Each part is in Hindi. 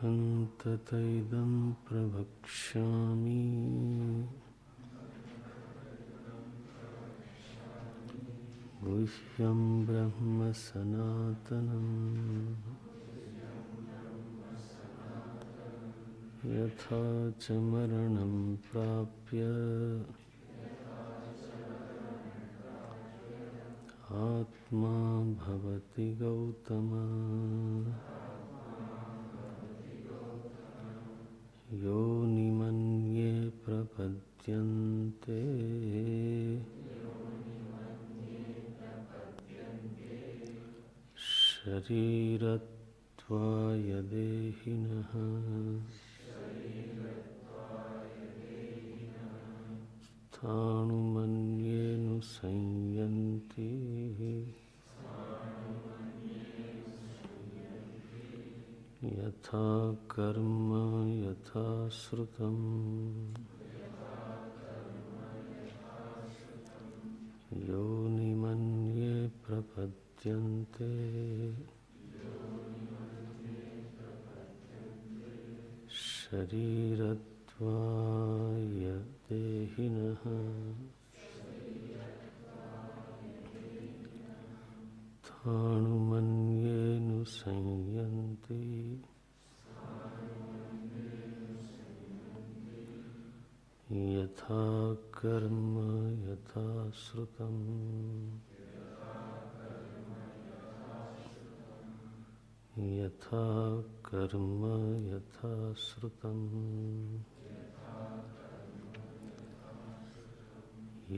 हन्ततैदं प्रवक्ष्यामि गुह्यं ब्रह्म सनातनम् यथा च मरणं प्राप्य आत्मा भवति गौतम योनिमन्ये प्रपद्यन्ते शरीरत्वाय देहिनः स्थाणुमन्येऽनुसंयन्ति यथा कर्म यथा श्रुतम् योनिमन्ये प्रपद्यन्ते शरीरत्वाय देहिनः स्थाणुमन्येऽनुसंयन्ति यथा कर्म यथा श्रुतम् यथा कर्म यथा श्रुतम्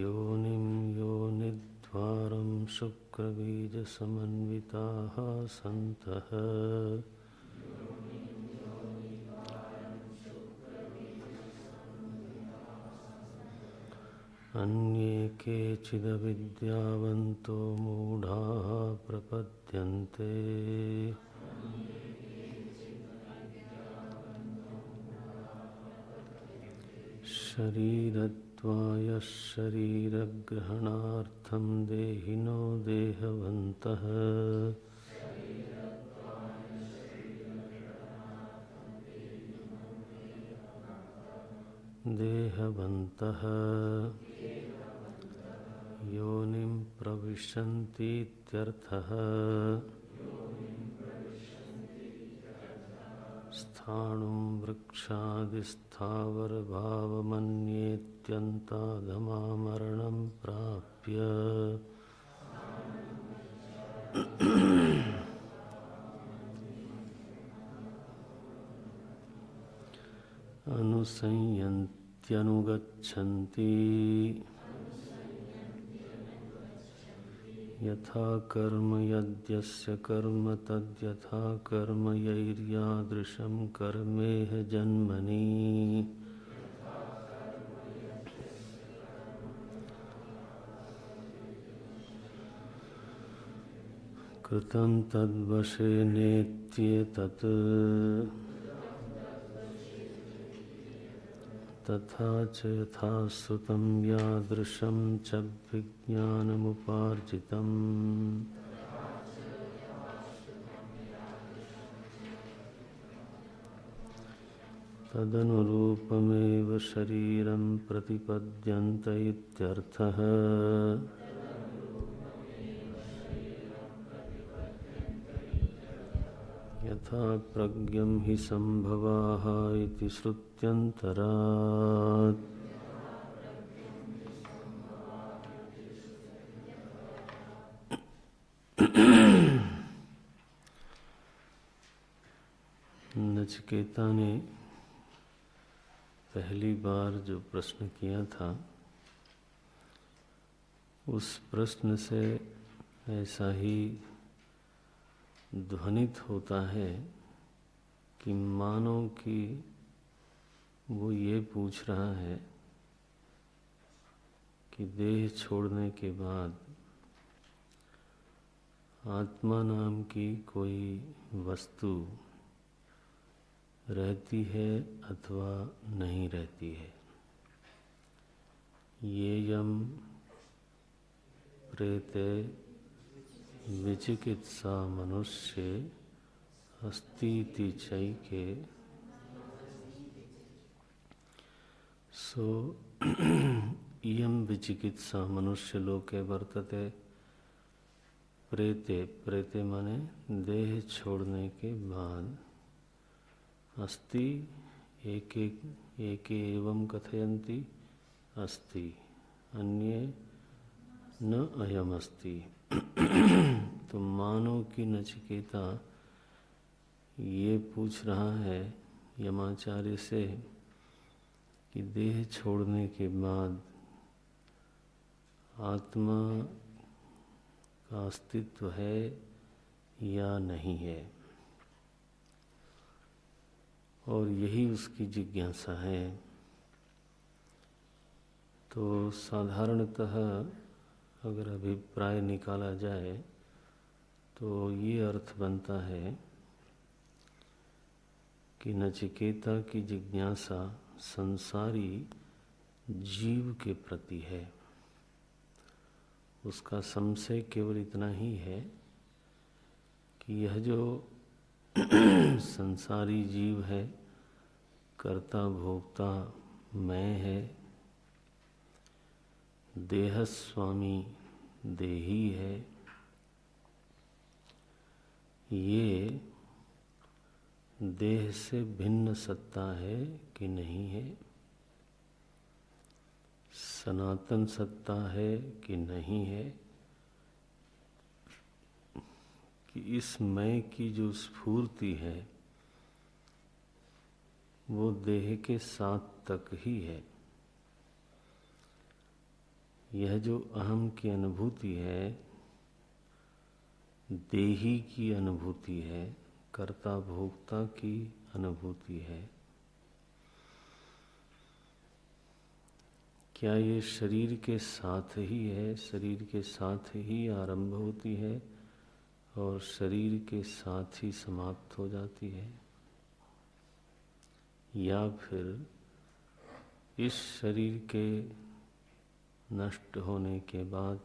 योनिं योनिद्वारं शुक्रबीजसमन्विताः सन्तः अन्ये केचिदविद्यावन्तो मूढाः प्रपद्यन्ते शरीरत्वाय शरीरग्रहणार्थं देहिनो देहवन्तः योनिं प्रविशन्तीत्यर्थः स्थाणुं वृक्षादिस्थावरभावमन्येत्यन्ताधमामरणं प्राप्य अनुसंयन्त्यनुगच्छन्ति यथा कर्म यद्यस्य कर्म तद्यथा कर्म यैर्यादृशं कर्मेह जन्मनि कृतं तद्वशेनेत्येतत् तथा च यथा श्रुतं यादृशं च विज्ञानमुपार्जितम् तदनुरूपमेव शरीरं प्रतिपद्यन्त इत्यर्थः यथा प्रज्ञं हि संभवाः इति श्रुत्यन्तरात् नचिकेता ने पहली बार जो प्रश्न किया था उस प्रश्न से ऐसा ही ध्वनित होता है कि मानो कि वो ये पूछ रहा है कि देह छोड़ने के बाद आत्मा नाम की कोई वस्तु रहती है अथवा नहीं रहती है। ये यम प्रेते विचिकित्सा मनुष्य अस्तीति चैके सो इयं विचिकित्सा मनुष्यलोके वर्तते प्रेते। प्रेते माने देह छोड़ने के बाद अस्ति एके एवं कथयन्ति अस्ति अन्ये न अयम अस्ति। तो मानो कि नचिकेता ये पूछ रहा है यमाचार्य से कि देह छोड़ने के बाद आत्मा का अस्तित्व है या नहीं है, और यही उसकी जिज्ञासा है। तो साधारणतः अगर अभिप्राय निकाला जाए तो ये अर्थ बनता है कि नचिकेता की जिज्ञासा संसारी जीव के प्रति है। उसका संशय केवल इतना ही है कि यह जो संसारी जीव है, कर्ता भोक्ता मैं है, देह स्वामी देही है, ये देह से भिन्न सत्ता है कि नहीं है, सनातन सत्ता है कि नहीं है, कि इस मैं की जो स्फूर्ति है वो देह के साथ तक ही है। यह जो अहम की अनुभूति है देही की अनुभूति है, कर्ता भोक्ता की अनुभूति है। क्या ये शरीर के साथ ही है, शरीर के साथ ही आरंभ होती है और शरीर के साथ ही समाप्त हो जाती है, या फिर इस शरीर के नष्ट होने के बाद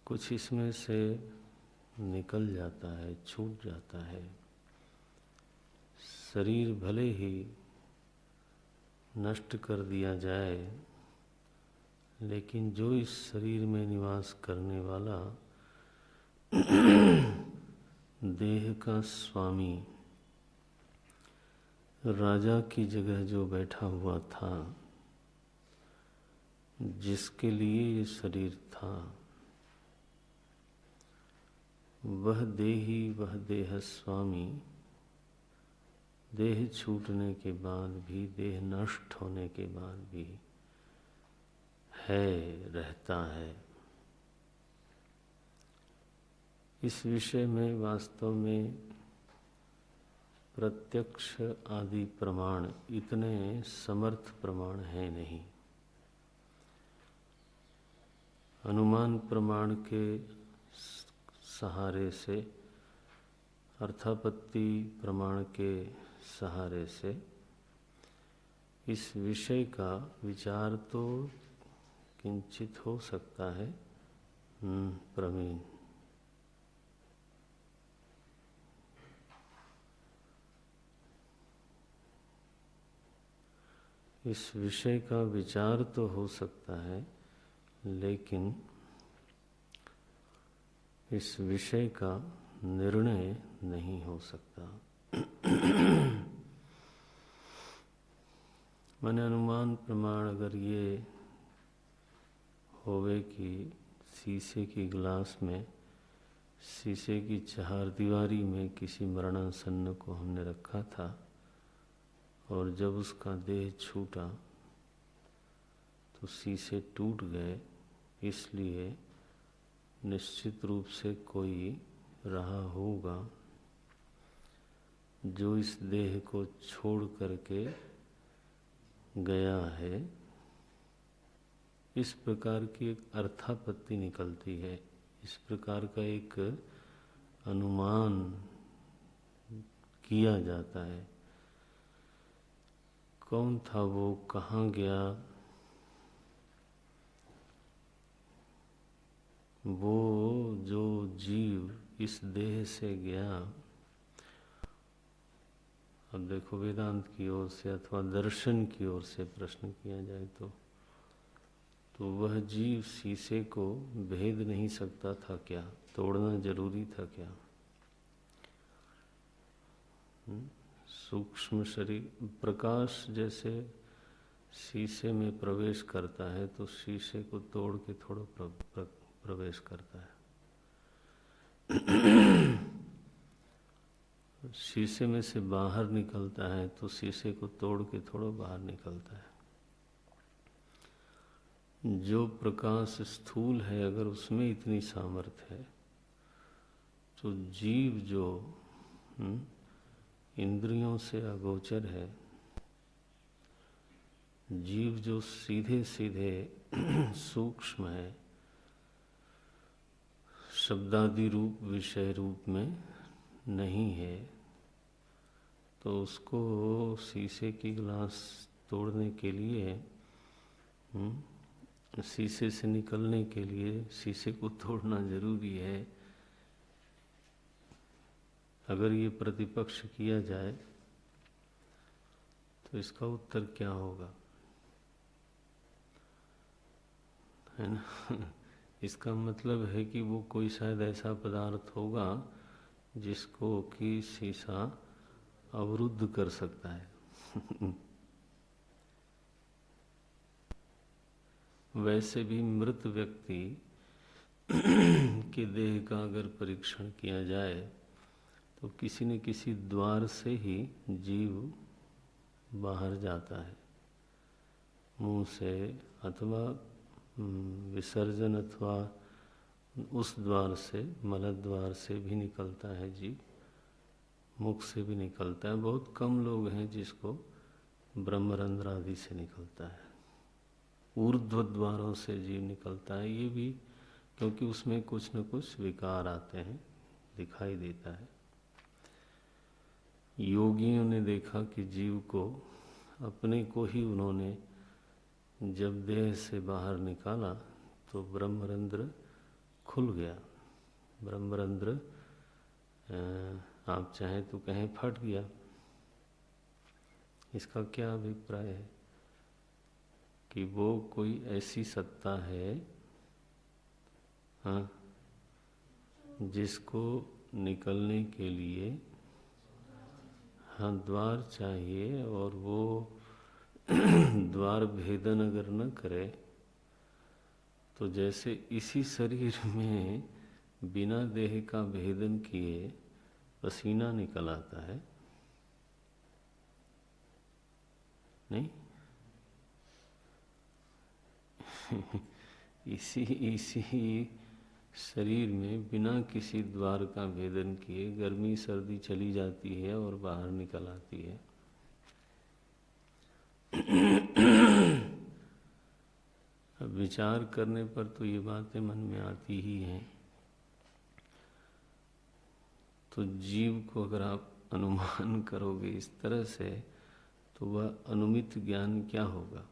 कुछ इसमें से निकल जाता है, छूट जाता है। शरीर भले ही नष्ट कर दिया जाए, लेकिन जो इस शरीर में निवास करने वाला देह का स्वामी राजा की जगह जो बैठा हुआ था, जिसके लिए ये शरीर था, वह देही, वह देह स्वामी देह छूटने के बाद भी, देह नष्ट होने के बाद भी है, रहता है। इस विषय में वास्तव में प्रत्यक्ष आदि प्रमाण इतने समर्थ प्रमाण हैं नहीं। अनुमान प्रमाण के सहारे से, अर्थापत्ति प्रमाण के सहारे से इस विषय का विचार तो किंचित हो सकता है। प्रवीण, इस विषय का विचार तो हो सकता है, लेकिन इस विषय का निर्णय नहीं हो सकता। माने अनुमान प्रमाण अगर ये होवे कि शीशे की गिलास में, शीशे की चारदीवारी में किसी मरणासन्न को हमने रखा था और जब उसका देह छूटा तो शीशे टूट गए, इसलिए निश्चित रूप से कोई रहा होगा जो इस देह को छोड़ करके गया है। इस प्रकार की एक अर्थापत्ति निकलती है, इस प्रकार का एक अनुमान किया जाता है। कौन था वो, कहाँ गया, वो जो जीव इस देह से गया, अब देखो वेदांत की ओर से अथवा दर्शन की ओर से प्रश्न किया जाए तो वह जीव शीशे को भेद नहीं सकता था क्या? तोड़ना जरूरी था क्या? सूक्ष्म शरीर प्रकाश जैसे शीशे में प्रवेश करता है तो शीशे को तोड़ के थोड़ा प्रवेश करता है। शीशे में से बाहर निकलता है तो शीशे को तोड़ के थोड़ा बाहर निकलता है। जो प्रकाश स्थूल है, अगर उसमें इतनी सामर्थ्य है तो जीव जो इंद्रियों से अगोचर है, जीव जो सीधे सीधे सूक्ष्म है, शब्दादि रूप विषय रूप में नहीं है, तो उसको शीशे की गिलास तोड़ने के लिए, शीशे से निकलने के लिए शीशे को तोड़ना जरूरी है। अगर ये प्रतिपक्ष किया जाए तो इसका उत्तर क्या होगा, है ना? इसका मतलब है कि वो कोई शायद ऐसा पदार्थ होगा जिसको कि शीशा अवरुद्ध कर सकता है। वैसे भी मृत व्यक्ति के देह का अगर परीक्षण किया जाए तो किसी न किसी द्वार से ही जीव बाहर जाता है, मुंह से अथवा विसर्जन अथवा उस द्वार से, मल द्वार से भी निकलता है जीव, मुख से भी निकलता है। बहुत कम लोग हैं जिसको ब्रह्मरंध्र आदि से निकलता है। ऊर्ध्व द्वारों से जीव निकलता है, ये भी क्योंकि उसमें कुछ न कुछ विकार आते हैं, दिखाई देता है। योगियों ने देखा कि जीव को, अपने को ही उन्होंने जब देह से बाहर निकाला तो ब्रह्मरंध्र खुल गया। ब्रह्मरंध्र आप चाहें तो कहें फट गया। इसका क्या अभिप्राय है कि वो कोई ऐसी सत्ता है, हाँ, जिसको निकलने के लिए हाँ द्वार चाहिए, और वो द्वार भेदन अगर न करे तो जैसे इसी शरीर में बिना देह का भेदन किए पसीना निकल आता है, नहीं? इसी शरीर में बिना किसी द्वार का भेदन किए गर्मी सर्दी चली जाती है और बाहर निकल आती है। अब विचार करने पर तो ये बातें मन में आती ही हैं। तो जीव को अगर आप अनुमान करोगे इस तरह से तो वह अनुमित ज्ञान क्या होगा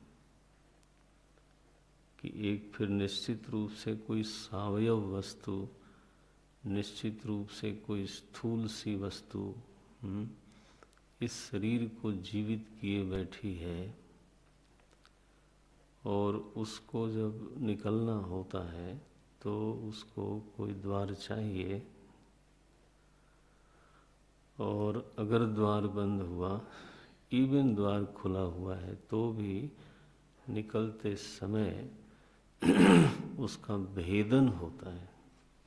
कि एक फिर निश्चित रूप से कोई सावयव वस्तु, निश्चित रूप से कोई स्थूल सी वस्तु इस शरीर को जीवित किए बैठी है, और उसको जब निकलना होता है तो उसको कोई द्वार चाहिए, और अगर द्वार बंद हुआ, इवन द्वार खुला हुआ है तो भी निकलते समय उसका भेदन होता है,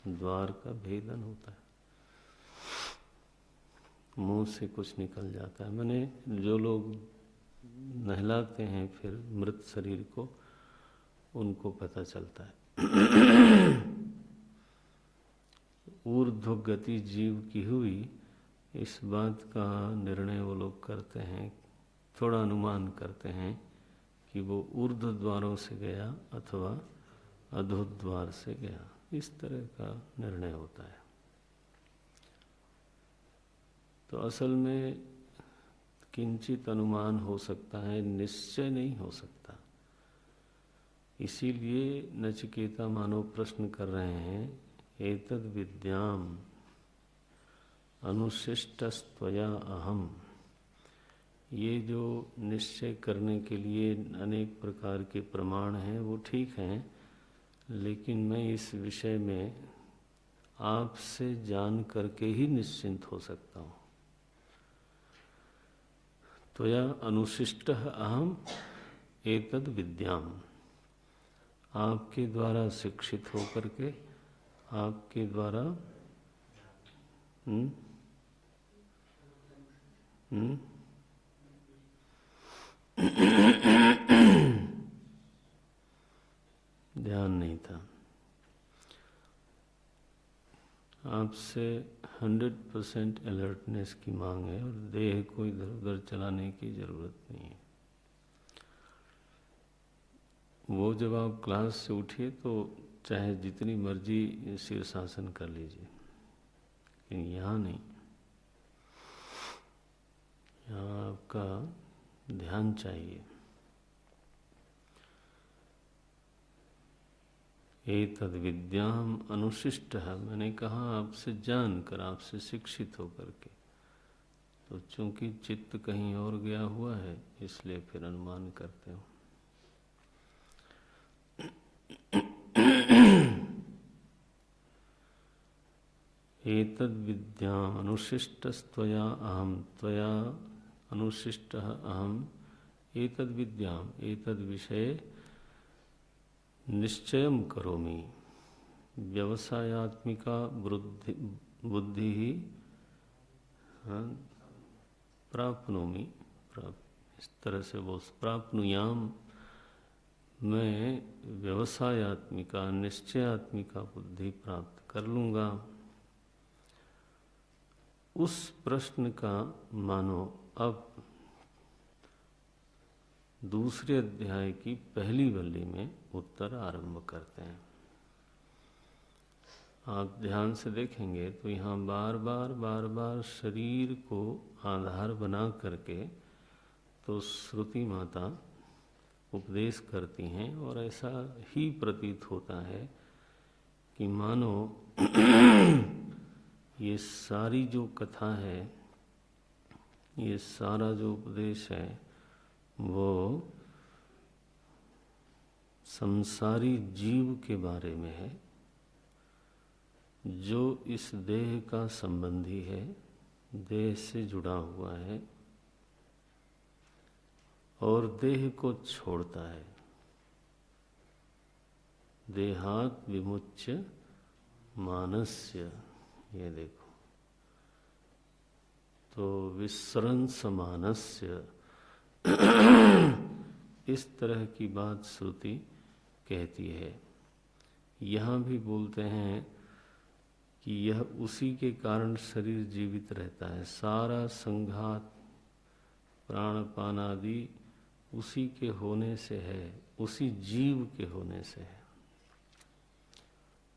द्वार का भेदन होता है, मुंह से कुछ निकल जाता है। माने जो लोग नहलाते हैं फिर मृत शरीर को, उनको पता चलता है। ऊर्ध्व गति जीव की हुई, इस बात का निर्णय वो लोग करते हैं, थोड़ा अनुमान करते हैं कि वो ऊर्ध्व द्वारों से गया अथवा अधो द्वार से गया, इस तरह का निर्णय होता है। तो असल में किंचित अनुमान हो सकता है, निश्चय नहीं हो सकता। इसीलिए नचिकेता मानव प्रश्न कर रहे हैं, एतद विद्याम अनुशिष्टस्त्वया अहम, ये जो निश्चय करने के लिए अनेक प्रकार के प्रमाण हैं वो ठीक हैं, लेकिन मैं इस विषय में आपसे जान करके ही निश्चिंत हो सकता हूँ। त्वया अनुशिष्टः अहम एतद् विद्याम, आपके द्वारा शिक्षित होकर के, आपके द्वारा ध्यान नहीं था। आपसे 100% अलर्टनेस की मांग है और देह को इधर उधर चलाने की जरूरत नहीं है। वो जब आप क्लास से उठिए तो चाहे जितनी मर्जी शीर्षासन कर लीजिए, लेकिन यहाँ नहीं। यहाँ आपका ध्यान चाहिए। एतद् विद्याम अनुशिष्टः, मैंने कहा आपसे जान कर, आपसे शिक्षित होकर के। तो चूंकि चित्त कहीं और गया हुआ है, इसलिए फिर अनुमान करते हो। एतद् विद्याम अनुशिष्टस्त्वया अहम, त्वया अनुशिष्टः अहम एतद् विद्याम, एतद् विषये निश्चयं करोमि, व्यवसायात्मिका बुद्धि ही प्राप्नोमि, इस तरह से वो प्राप्नुयाम, मैं व्यवसायात्मिका निश्चयात्मिका बुद्धि प्राप्त कर लूँगा। उस प्रश्न का मानो अब दूसरे अध्याय की पहली वल्ली में उत्तर आरंभ करते हैं। आप ध्यान से देखेंगे तो यहाँ बार बार शरीर को आधार बना करके तो श्रुति माता उपदेश करती हैं, और ऐसा ही प्रतीत होता है कि मानो ये सारी जो कथा है, ये सारा जो उपदेश है, वो संसारी जीव के बारे में है, जो इस देह का संबंधी है, देह से जुड़ा हुआ है और देह को छोड़ता है। देहात् विमुच्य मानस्य, ये देखो, तो विस्रंस मानस्य, इस तरह की बात श्रुति कहती है। यहाँ भी बोलते हैं कि यह उसी के कारण शरीर जीवित रहता है, सारा संघात प्राणपान आदि उसी के होने से है, उसी जीव के होने से है।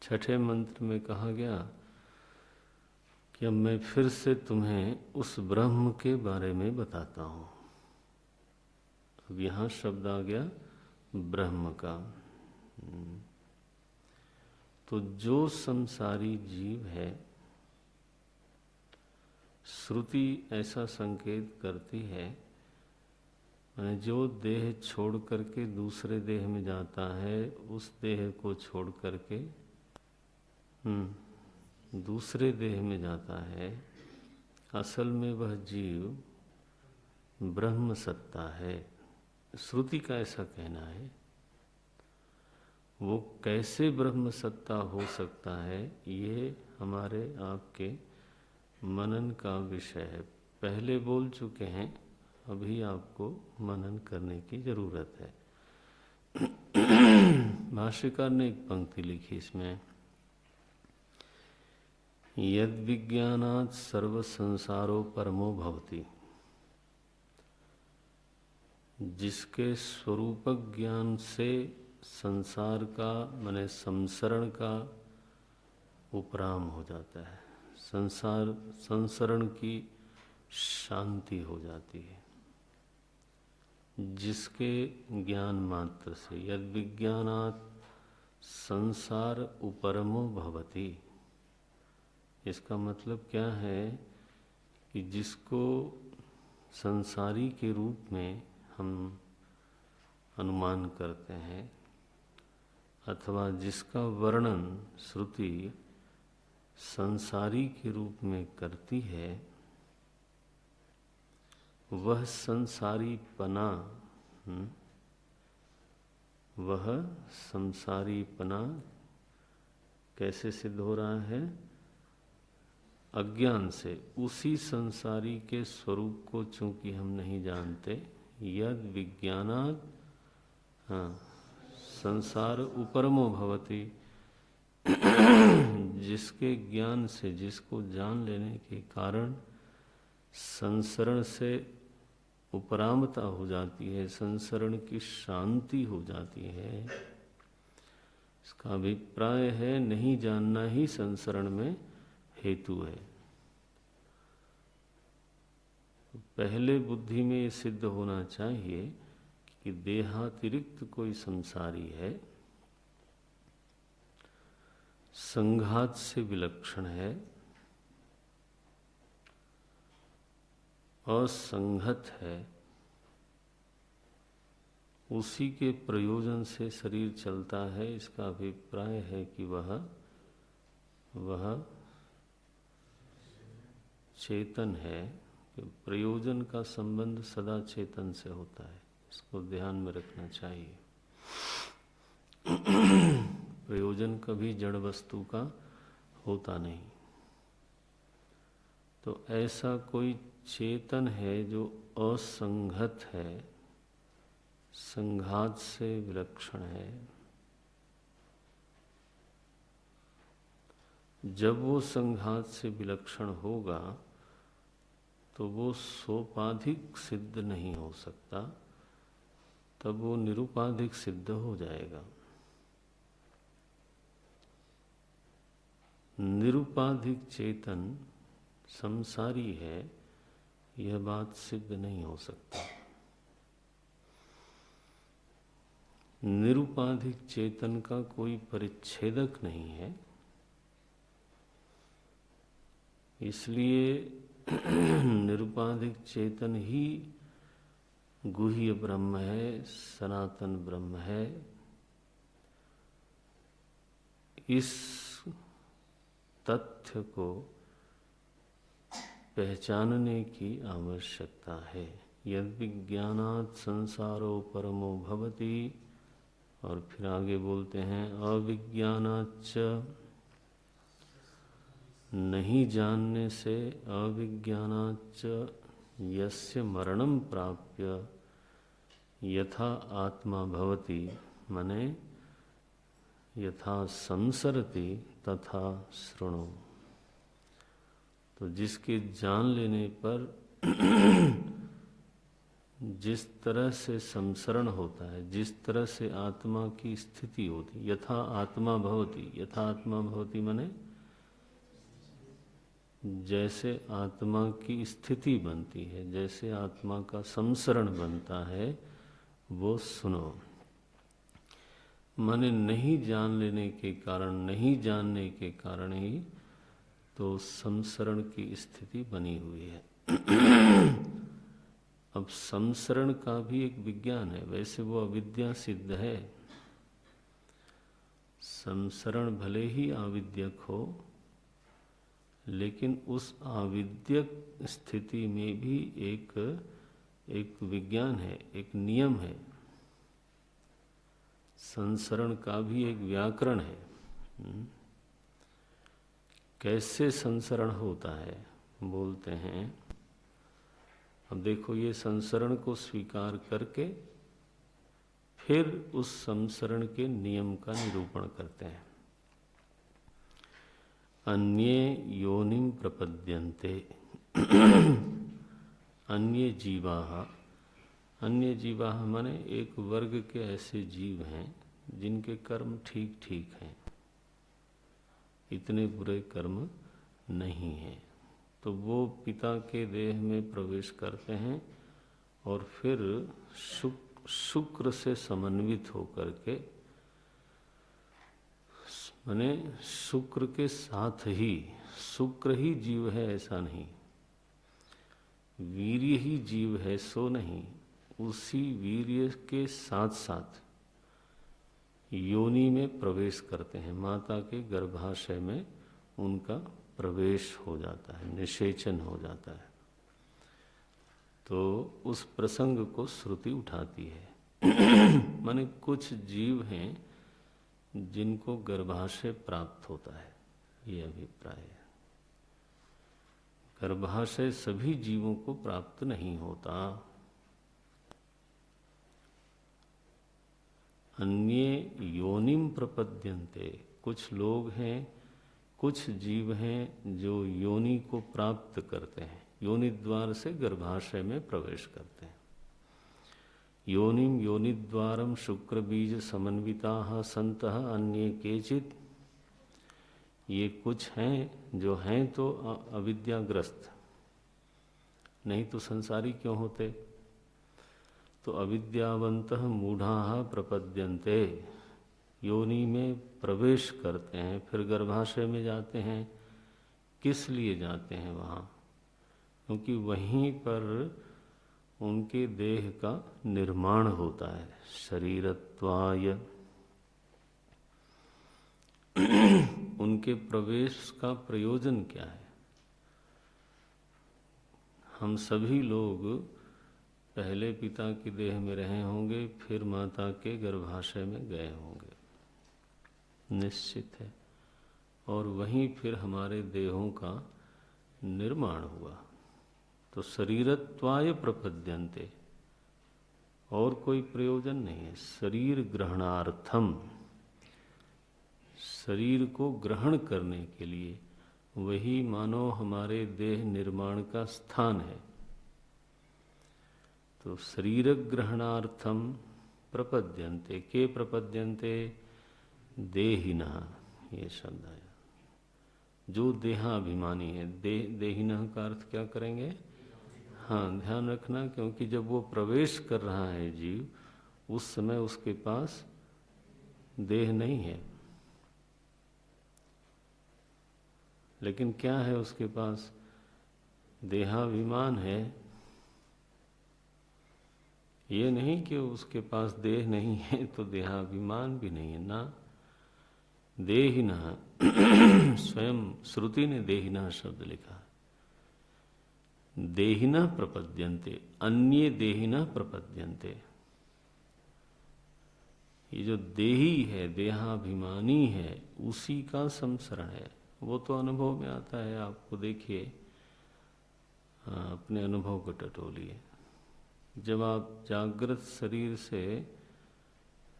छठे मंत्र में कहा गया कि अब मैं फिर से तुम्हें उस ब्रह्म के बारे में बताता हूँ। अब यहाँ शब्द आ गया ब्रह्म का। तो जो संसारी जीव है, श्रुति ऐसा संकेत करती है, मैंने जो देह छोड़ करके दूसरे देह में जाता है, उस देह को छोड़ करके दूसरे देह में जाता है, असल में वह जीव ब्रह्म सत्ता है। श्रुति का ऐसा कहना है। वो कैसे ब्रह्म सत्ता हो सकता है, ये हमारे आपके मनन का विषय है। पहले बोल चुके हैं, अभी आपको मनन करने की जरूरत है। भाष्यकार ने एक पंक्ति लिखी इसमें, यद विज्ञानात् सर्व संसारो परमो भवति, जिसके स्वरूप ज्ञान से संसार का माने संसरण का उपराम हो जाता है, संसरण की शांति हो जाती है। जिसके ज्ञान मात्र से, यद विज्ञानात् संसार उपरमो भवति, इसका मतलब क्या है कि जिसको संसारी के रूप में हम अनुमान करते हैं अथवा जिसका वर्णन श्रुति संसारी के रूप में करती है, वह संसारीपना वह संसारीपना कैसे सिद्ध हो रहा है? अज्ञान से। उसी संसारी के स्वरूप को चूंकि हम नहीं जानते, यद विज्ञानात् संसार उपरमो भवति, जिसके ज्ञान से, जिसको जान लेने के कारण संसरण से उपरामता हो जाती है, संसरण की शांति हो जाती है। इसका अभिप्राय है नहीं जानना ही संसरण में हेतु है। पहले बुद्धि में ये सिद्ध होना चाहिए कि देहातिरिक्त कोई संसारी है, संघात से विलक्षण है, असंगत है, उसी के प्रयोजन से शरीर चलता है। इसका अभिप्राय है कि वह चेतन है। प्रयोजन का संबंध सदा चेतन से होता है, इसको ध्यान में रखना चाहिए। प्रयोजन कभी जड़ वस्तु का होता नहीं। तो ऐसा कोई चेतन है जो असंगत है, संघात से विलक्षण है। जब वो संघात से विलक्षण होगा तो वो सोपाधिक सिद्ध नहीं हो सकता, तब वो निरुपाधिक सिद्ध हो जाएगा। निरुपाधिक चेतन संसारी है, यह बात सिद्ध नहीं हो सकता। निरुपाधिक चेतन का कोई परिच्छेदक नहीं है, इसलिए निरुपाधिक चेतन ही गुह्य ब्रह्म है, सनातन ब्रह्म है। इस तथ्य को पहचानने की आवश्यकता है। यद विज्ञानात् संसारो परमो भवति, और फिर आगे बोलते हैं अविज्ञानाच्च, नहीं जानने से, अविज्ञानाच्च यस्य मरणं प्राप्य यथा आत्मा भवति, मने यथा संसरति तथा शृणु। तो जिसके जान लेने पर जिस तरह से संसरण होता है, जिस तरह से आत्मा की स्थिति होती, यथा आत्मा भवति, यथा आत्मा भवति मने जैसे आत्मा की स्थिति बनती है, जैसे आत्मा का संसरण बनता है, वो सुनो। माने नहीं जान लेने के कारण, नहीं जानने के कारण ही तो संसरण की स्थिति बनी हुई है। अब संसरण का भी एक विज्ञान है, वैसे वो अविद्या सिद्ध है। संसरण भले ही आविद्यक हो, लेकिन उस आविद्यक स्थिति में भी एक विज्ञान है, एक नियम है। संसरण का भी एक व्याकरण है। कैसे संसरण होता है बोलते हैं। अब देखो, ये संसरण को स्वीकार करके फिर उस संसरण के नियम का निरूपण करते हैं। अन्ये योनिम प्रपद्यन्ते, अन्य जीवाः, अन्य जीवाः माने एक वर्ग के ऐसे जीव हैं जिनके कर्म ठीक ठीक हैं, इतने बुरे कर्म नहीं हैं। तो वो पिता के देह में प्रवेश करते हैं और फिर शुक्र से समन्वित होकर के, माने शुक्र के साथ ही, शुक्र ही जीव है ऐसा नहीं, वीर्य ही जीव है सो नहीं, उसी वीर्य के साथ साथ योनि में प्रवेश करते हैं, माता के गर्भाशय में उनका प्रवेश हो जाता है, निषेचन हो जाता है। तो उस प्रसंग को श्रुति उठाती है। माने कुछ जीव हैं जिनको गर्भाशय प्राप्त होता है, ये अभिप्राय है। गर्भाशय सभी जीवों को प्राप्त नहीं होता। अन्ये योनिम प्रपद्यन्ते, कुछ लोग हैं, कुछ जीव हैं जो योनि को प्राप्त करते हैं, योनि द्वार से गर्भाशय में प्रवेश करते हैं। योनिम योनिद्वारम शुक्र बीज समन्विता संतः अन्ये केचित्, ये कुछ हैं जो हैं तो अविद्याग्रस्त, नहीं तो संसारी क्यों होते। तो अविद्यावंतः मूढ़ाः प्रपद्यन्ते, योनि में प्रवेश करते हैं, फिर गर्भाशय में जाते हैं। किस लिए जाते हैं वहाँ? क्योंकि वहीं पर उनके देह का निर्माण होता है, शरीरत्वाय। उनके प्रवेश का प्रयोजन क्या है? हम सभी लोग पहले पिता के देह में रहे होंगे, फिर माता के गर्भाशय में गए होंगे, निश्चित है। और वहीं फिर हमारे देहों का निर्माण हुआ। तो शरीरत्वाय प्रपद्यन्ते, और कोई प्रयोजन नहीं है। शरीर ग्रहणार्थम, शरीर को ग्रहण करने के लिए, वही मानो हमारे देह निर्माण का स्थान है। तो शरीर ग्रहणार्थम प्रपद्यन्ते, के प्रपद्यन्ते देहिनः, ये शब्द आया। जो देहाभिमानी है, देहिनः का अर्थ क्या करेंगे? हाँ, ध्यान रखना, क्योंकि जब वो प्रवेश कर रहा है जीव, उस समय उसके पास देह नहीं है, लेकिन क्या है उसके पास? देहाभिमान है। ये नहीं कि उसके पास देह नहीं है तो देहाभिमान भी नहीं है ना। देहिनः, स्वयं श्रुति ने देहिनः शब्द लिखा। देहिनः प्रपद्यन्ते, अन्ये देहिनः प्रपद्यन्ते। ये जो देही है, देहाभिमानी है, उसी का संसरण है। वो तो अनुभव में आता है। आपको देखिए, अपने अनुभव को टटोलिए। जब आप जागृत शरीर से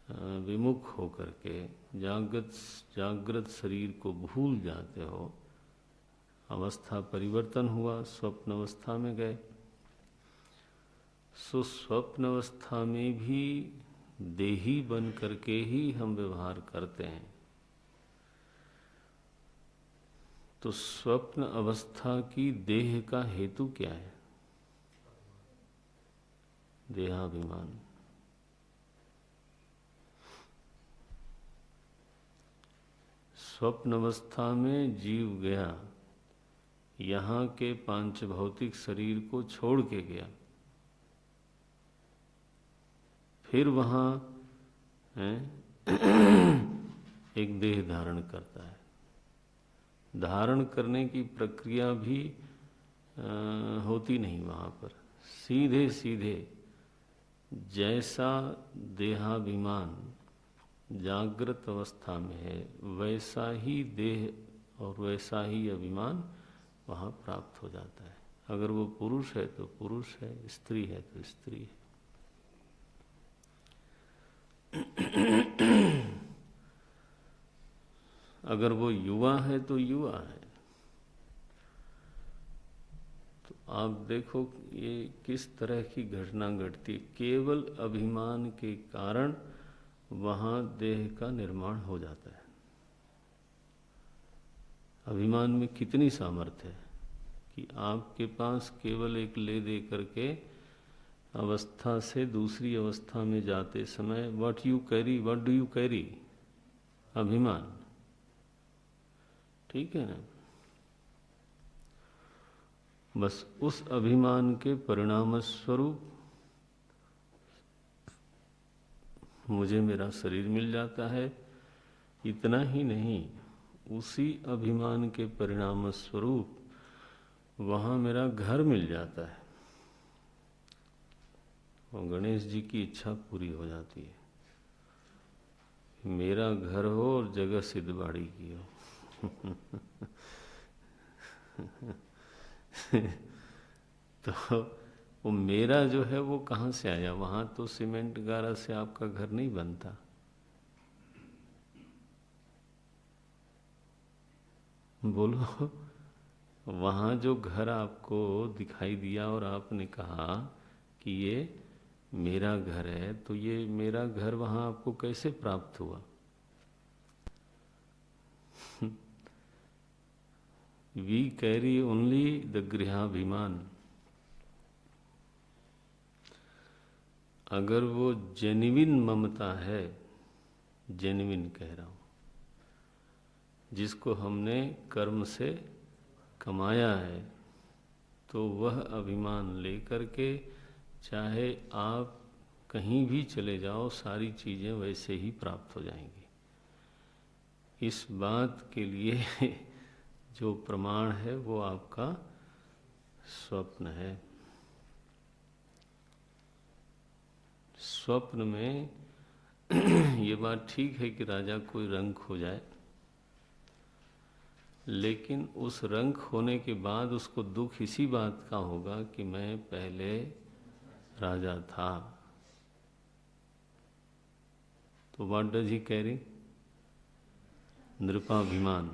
विमुख होकर के जागृत शरीर को भूल जाते हो, अवस्था परिवर्तन हुआ, स्वप्न अवस्था में गए। सो स्वप्न अवस्था में भी देही बन करके ही हम व्यवहार करते हैं। तो स्वप्न अवस्था की देह का हेतु क्या है? देहाभिमान। स्वप्न अवस्था में जीव गया, यहाँ के पांच भौतिक शरीर को छोड़ के गया, फिर वहाँ एक देह धारण करता है। धारण करने की प्रक्रिया भी होती नहीं वहाँ पर। सीधे सीधे जैसा देहाभिमान जागृत अवस्था में है, वैसा ही देह और वैसा ही अभिमान वहाँ प्राप्त हो जाता है। अगर वो पुरुष है तो पुरुष है, स्त्री है तो स्त्री है। अगर वो युवा है तो युवा है। तो आप देखो ये किस तरह की घटना घटती है। केवल अभिमान के कारण वहाँ देह का निर्माण हो जाता है। अभिमान में कितनी सामर्थ्य है कि आपके पास केवल एक ले दे करके अवस्था से दूसरी अवस्था में जाते समय what you carry, what do you carry? अभिमान। ठीक है ना। बस उस अभिमान के परिणाम स्वरूप मुझे मेरा शरीर मिल जाता है। इतना ही नहीं, उसी अभिमान के परिणाम स्वरूप वहाँ मेरा घर मिल जाता है और गणेश जी की इच्छा पूरी हो जाती है, मेरा घर हो और जगह सिद्धबाड़ी की हो। तो वो मेरा जो है वो कहाँ से आया? वहाँ तो सीमेंट गारा से आपका घर नहीं बनता। बोलो, वहाँ जो घर आपको दिखाई दिया और आपने कहा कि ये मेरा घर है, तो ये मेरा घर वहाँ आपको कैसे प्राप्त हुआ? वी कैरी ओनली द गृहाभिमान। अगर वो जेन्युइन ममता है, जेन्युइन कह रहा हूँ, जिसको हमने कर्म से कमाया है, तो वह अभिमान लेकर के चाहे आप कहीं भी चले जाओ, सारी चीज़ें वैसे ही प्राप्त हो जाएंगी। इस बात के लिए जो प्रमाण है वो आपका स्वप्न है। स्वप्न में ये बात ठीक है कि राजा कोई रंक हो जाए, लेकिन उस रंक होने के बाद उसको दुख इसी बात का होगा कि मैं पहले राजा था। तो व्हाट डज ही कैरी? नृपाभिमान।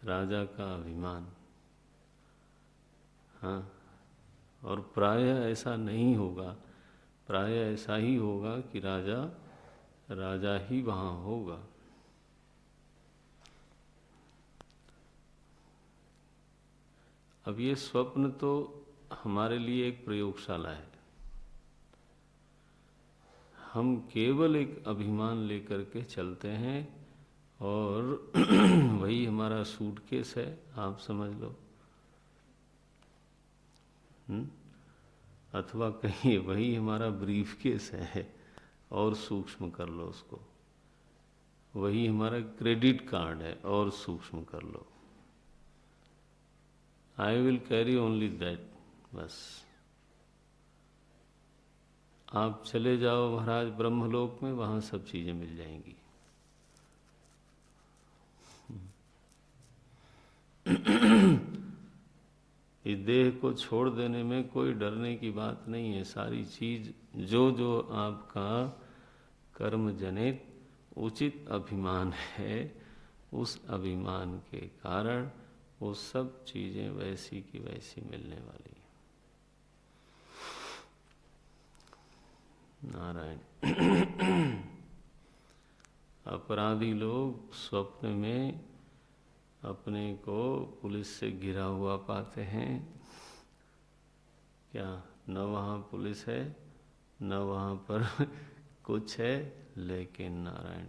राजा का अभिमान। हाँ, और प्रायः ऐसा नहीं होगा, प्रायः ऐसा ही होगा कि राजा राजा ही वहाँ होगा। अब ये स्वप्न तो हमारे लिए एक प्रयोगशाला है। हम केवल एक अभिमान लेकर के चलते हैं और वही हमारा सूटकेस है, आप समझ लो। अथवा कहीं वही हमारा ब्रीफकेस है, और सूक्ष्म कर लो उसको, वही हमारा क्रेडिट कार्ड है, और सूक्ष्म कर लो। I will carry only that, बस। आप चले जाओ महाराज ब्रह्मलोक में, वहाँ सब चीज़ें मिल जाएंगी। इस देह को छोड़ देने में कोई डरने की बात नहीं है। सारी चीज जो जो आपका कर्म जनित उचित अभिमान है, उस अभिमान के कारण वो सब चीजें वैसी की वैसी मिलने वाली है। नारायण। अपराधी लोग स्वप्न में अपने को पुलिस से घिरा हुआ पाते हैं। क्या न वहाँ पुलिस है, न वहाँ पर कुछ है, लेकिन नारायण,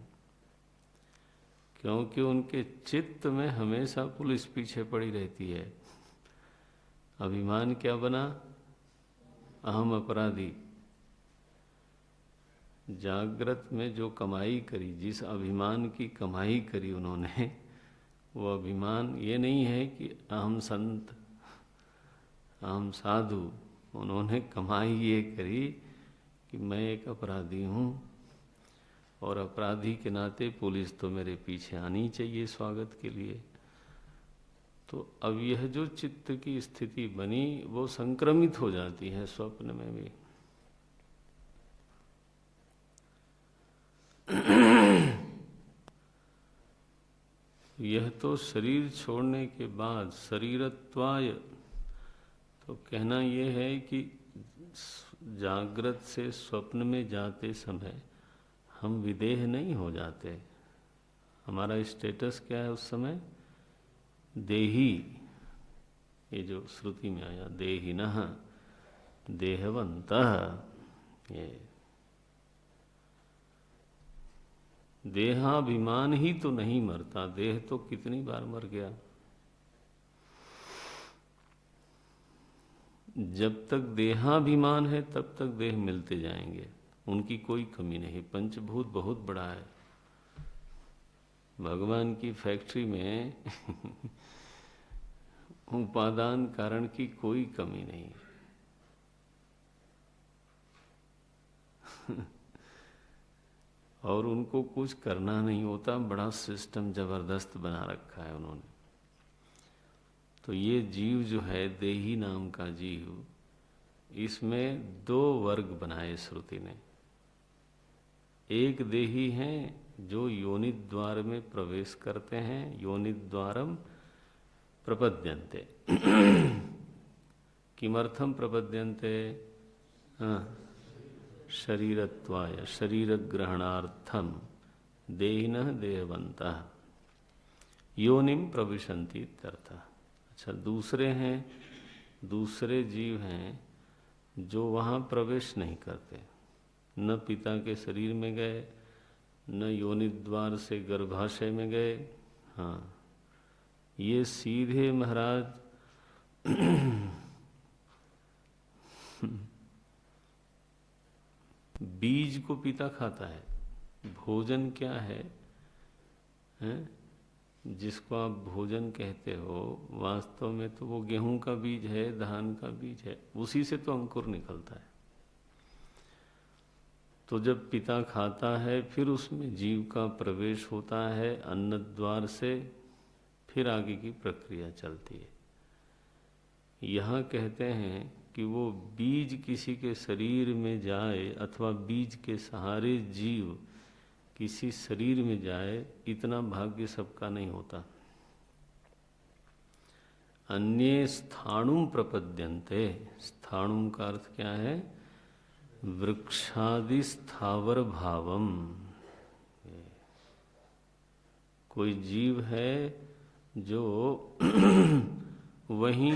क्योंकि उनके चित्त में हमेशा पुलिस पीछे पड़ी रहती है। अभिमान क्या बना? अहम अपराधी। जागृत में जो कमाई करी, जिस अभिमान की कमाई करी उन्होंने, वो अभिमान ये नहीं है कि अहम संत, अहम साधु। उन्होंने कमाई ये करी कि मैं एक अपराधी हूँ और अपराधी के नाते पुलिस तो मेरे पीछे आनी चाहिए स्वागत के लिए। तो अब यह जो चित्त की स्थिति बनी वो संक्रमित हो जाती है स्वप्न में भी। यह तो शरीर छोड़ने के बाद शरीरत्वाय, तो कहना यह है कि जागृत से स्वप्न में जाते समय हम विदेह नहीं हो जाते। हमारा स्टेटस क्या है उस समय? देही। ये जो श्रुति में आया, देहिनः देहवन्तः, ये देहाभिमान ही तो नहीं मरता, देह तो कितनी बार मर गया। जब तक देहाभिमान है तब तक देह मिलते जाएंगे, उनकी कोई कमी नहीं। पंचभूत बहुत बड़ा है, भगवान की फैक्ट्री में उपादान कारण की कोई कमी नहीं है। और उनको कुछ करना नहीं होता, बड़ा सिस्टम जबरदस्त बना रखा है उन्होंने। तो ये जीव जो है, देही नाम का जीव, इसमें दो वर्ग बनाए श्रुति ने। एक देही हैं जो योनि द्वार में प्रवेश करते हैं, योनि द्वारम प्रपद्यन्ते। किमर्थम प्रपद्यन्ते? शरीरत्वाय, शरीर ग्रहणार्थम देहिनः देहवन्तः योनिम प्रविशन्ति इत्यर्थः। अच्छा, दूसरे हैं, दूसरे जीव हैं जो वहाँ प्रवेश नहीं करते, न पिता के शरीर में गए, न योनि द्वार से गर्भाशय में गए। हाँ, ये सीधे महाराज बीज को पिता खाता है। भोजन क्या है, हैं? जिसको आप भोजन कहते हो, वास्तव में तो वो गेहूं का बीज है, धान का बीज है, उसी से तो अंकुर निकलता है। तो जब पिता खाता है, फिर उसमें जीव का प्रवेश होता है अन्न द्वार से, फिर आगे की प्रक्रिया चलती है। यहाँ कहते हैं कि वो बीज किसी के शरीर में जाए अथवा बीज के सहारे जीव किसी शरीर में जाए, इतना भाग्य सबका नहीं होता। अन्ये स्थाणुम प्रपद्यन्ते। स्थाणुम का अर्थ क्या है? वृक्षादि स्थावर भावम। कोई जीव है जो वहीं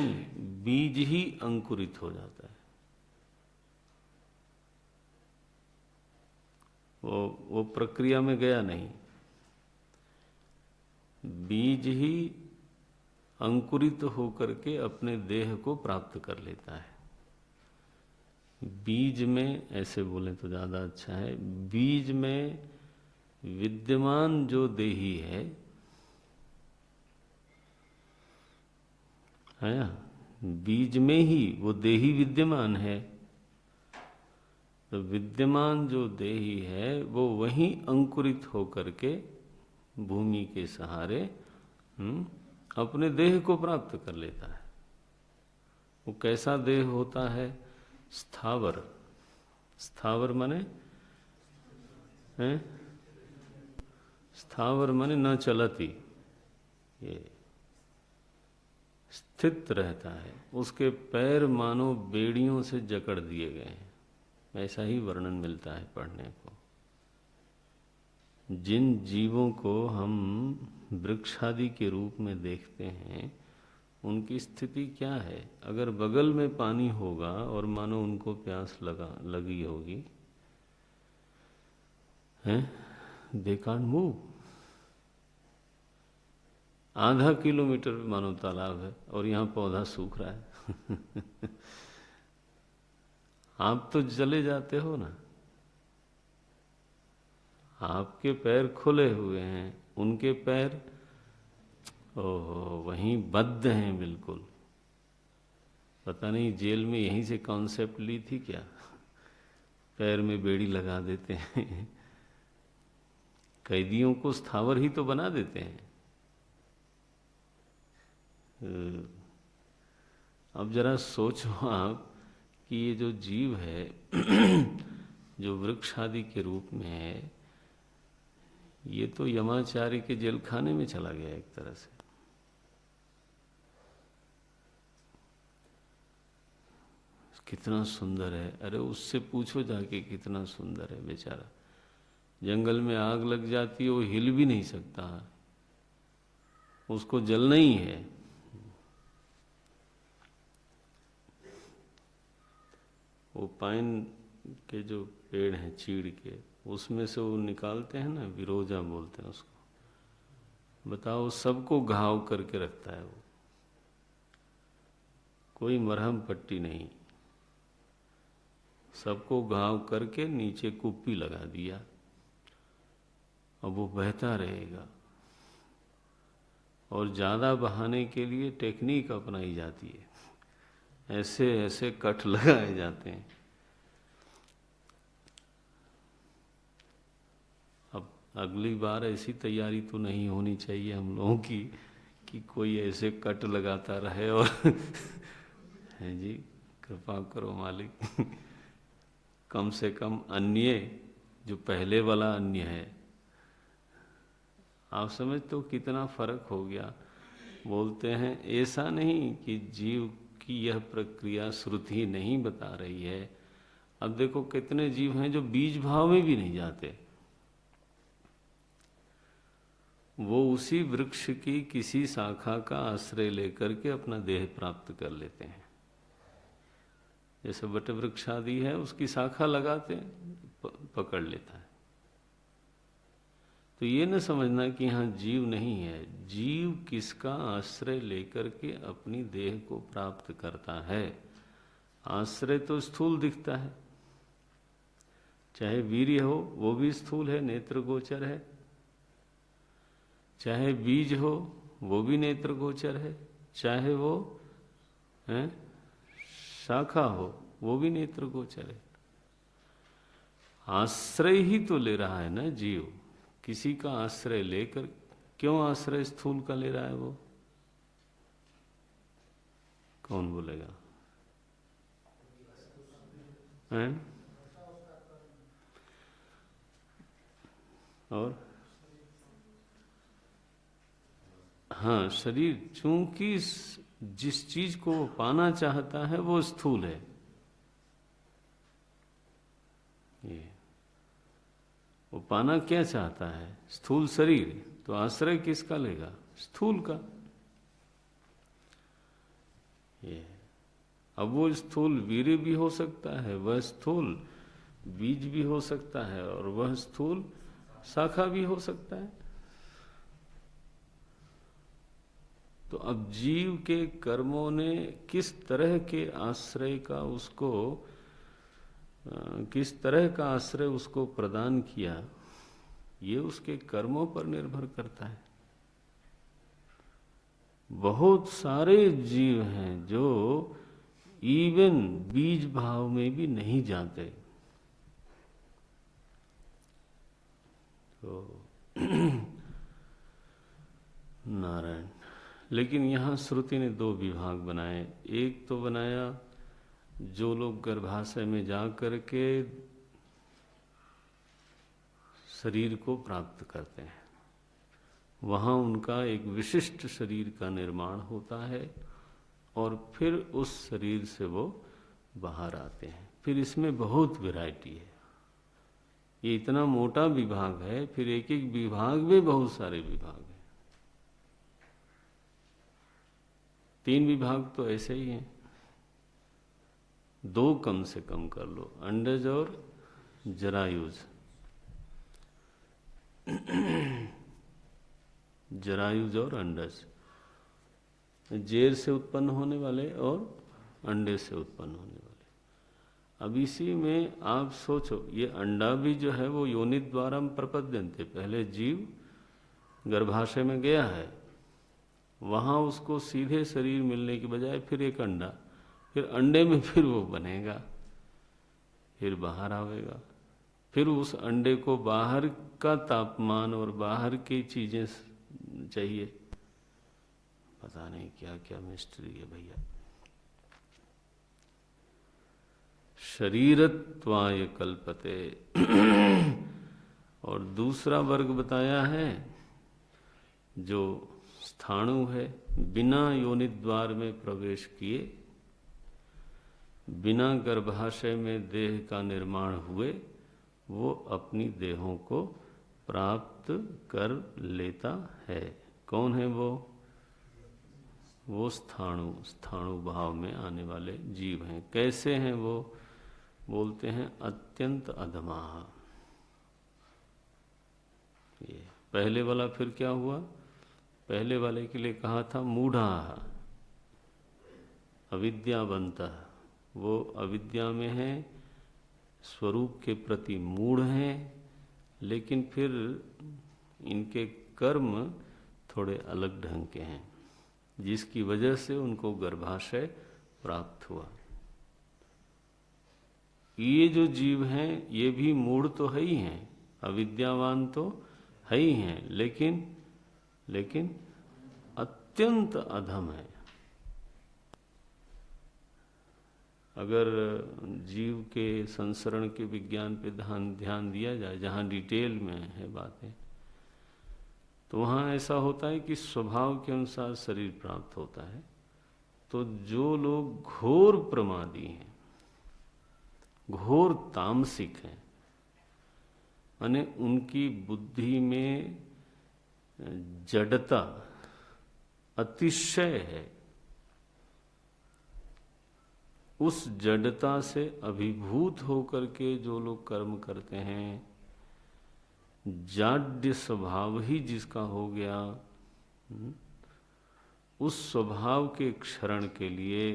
बीज ही अंकुरित हो जाता है। वो प्रक्रिया में गया नहीं, बीज ही अंकुरित होकर के अपने देह को प्राप्त कर लेता है। बीज में, ऐसे बोले तो ज़्यादा अच्छा है, बीज में विद्यमान जो देही है ना, बीज में ही वो देही विद्यमान है। तो विद्यमान जो देही है वो वहीं अंकुरित होकर के भूमि के सहारे अपने देह को प्राप्त कर लेता है। वो कैसा देह होता है? स्थावर। स्थावर माने स्थावर माने न चलती, ये स्थित रहता है। उसके पैर मानो बेड़ियों से जकड़ दिए गए हैं, ऐसा ही वर्णन मिलता है पढ़ने को। जिन जीवों को हम वृक्षादि के रूप में देखते हैं, उनकी स्थिति क्या है? अगर बगल में पानी होगा और मानो उनको प्यास लगी होगी, हैं, दे कांट मूव। आधा किलोमीटर मानो तालाब है और यहाँ पौधा सूख रहा है। आप तो चले जाते हो ना, आपके पैर खुले हुए हैं, उनके पैर ओहो वहीं बद्ध हैं बिल्कुल। पता नहीं जेल में यहीं से कॉन्सेप्ट ली थी क्या, पैर में बेड़ी लगा देते हैं। कैदियों को स्थावर ही तो बना देते हैं। अब जरा सोचो आप कि ये जो जीव है जो वृक्ष आदि के रूप में है, ये तो यमाचार्य के जेल खाने में चला गया एक तरह से। कितना सुंदर है, अरे उससे पूछो जाके कितना सुंदर है बेचारा। जंगल में आग लग जाती है, वो हिल भी नहीं सकता, उसको जलना ही है। वो पाइन के जो पेड़ हैं चीड़ के, उसमें से वो निकालते हैं ना, विरोजा बोलते हैं उसको। बताओ, सबको घाव करके रखता है वो। कोई मरहम पट्टी नहीं, सबको घाव करके नीचे कुप्पी लगा दिया, अब वो बहता रहेगा। और ज़्यादा बहाने के लिए टेक्निक अपनाई जाती है, ऐसे ऐसे कट लगाए जाते हैं। अब अगली बार ऐसी तैयारी तो नहीं होनी चाहिए हम लोगों की कि कोई ऐसे कट लगाता रहे और हैं जी, कृपा करो मालिक। कम से कम अन्य जो पहले वाला अन्य है, आप समझते हो कितना फर्क हो गया। बोलते हैं ऐसा नहीं कि जीव की यह प्रक्रिया श्रुति नहीं बता रही है। अब देखो कितने जीव हैं जो बीज भाव में भी नहीं जाते, वो उसी वृक्ष की किसी शाखा का आश्रय लेकर के अपना देह प्राप्त कर लेते हैं। जैसे वट वृक्ष आदि है, उसकी शाखा लगाते पकड़ लेता है। तो ये न समझना कि यहाँ जीव नहीं है। जीव किसका आश्रय लेकर के अपनी देह को प्राप्त करता है। आश्रय तो स्थूल दिखता है, चाहे वीर्य हो वो भी स्थूल है, नेत्र गोचर है। चाहे बीज हो वो भी नेत्र गोचर है। चाहे वो है शाखा हो वो भी नेत्र गोचर है। आश्रय ही तो ले रहा है ना जीव, किसी का आश्रय लेकर। क्यों आश्रय स्थूल का ले रहा है वो? कौन बोलेगा? हैं? और हाँ, शरीर चूंकि जिस चीज को वो पाना चाहता है वो स्थूल है। ये वो पाना क्या चाहता है? स्थूल शरीर। तो आश्रय किसका लेगा? स्थूल का। ये अब वो स्थूल वीर्य भी हो सकता है, वह स्थूल बीज भी हो सकता है, और वह स्थूल शाखा भी हो सकता है। तो अब जीव के कर्मों ने किस तरह के आश्रय का उसको, किस तरह का आश्रय उसको प्रदान किया, ये उसके कर्मों पर निर्भर करता है। बहुत सारे जीव हैं जो इवन बीज भाव में भी नहीं जाते। तो नारायण। लेकिन यहाँ श्रुति ने दो विभाग बनाए। एक तो बनाया जो लोग गर्भाशय में जा करके शरीर को प्राप्त करते हैं, वहाँ उनका एक विशिष्ट शरीर का निर्माण होता है, और फिर उस शरीर से वो बाहर आते हैं। फिर इसमें बहुत वैरायटी है। ये इतना मोटा विभाग है, फिर एक एक विभाग में बहुत सारे विभाग हैं। 3 विभाग तो ऐसे ही हैं, 2 कम से कम कर लो, अंडज और जरायुज। जरायुज और अंडज, जेर से उत्पन्न होने वाले और अंडे से उत्पन्न होने वाले। अब इसी में आप सोचो, ये अंडा भी जो है वो योनि द्वारा प्रपद्यन्ते। पहले जीव गर्भाशय में गया है, वहाँ उसको सीधे शरीर मिलने की बजाय फिर एक अंडा, फिर अंडे में फिर वो बनेगा, फिर बाहर आवेगा। फिर उस अंडे को बाहर का तापमान और बाहर की चीजें चाहिए। पता नहीं क्या क्या मिस्ट्री है भैया। शरीरत्वाय कल्पते। और दूसरा वर्ग बताया है जो स्थाणु है, बिना योनिद्वार में प्रवेश किए, बिना गर्भाशय में देह का निर्माण हुए, वो अपनी देहों को प्राप्त कर लेता है। कौन है वो? वो स्थाणु भाव में आने वाले जीव हैं। कैसे हैं वो? बोलते हैं अत्यंत अधमाः। ये पहले वाला फिर क्या हुआ? पहले वाले के लिए कहा था मूढ़ाः, अविद्यावन्तः, वो अविद्या में है, स्वरूप के प्रति मूढ़ हैं, लेकिन फिर इनके कर्म थोड़े अलग ढंग के हैं, जिसकी वजह से उनको गर्भाशय प्राप्त हुआ। ये जो जीव हैं ये भी मूढ़ तो है ही हैं, अविद्यावान तो है ही हैं, लेकिन अत्यंत अधम है। अगर जीव के संसरण के विज्ञान पे ध्यान दिया जाए, जहाँ डिटेल में है बातें, तो वहाँ ऐसा होता है कि स्वभाव के अनुसार शरीर प्राप्त होता है। तो जो लोग घोर प्रमादी हैं, घोर तामसिक हैं, माने उनकी बुद्धि में जड़ता अतिशय है, उस जड़ता से अभिभूत होकर के जो लोग कर्म करते हैं, जाड्य स्वभाव ही जिसका हो गया, उस स्वभाव के क्षरण के लिए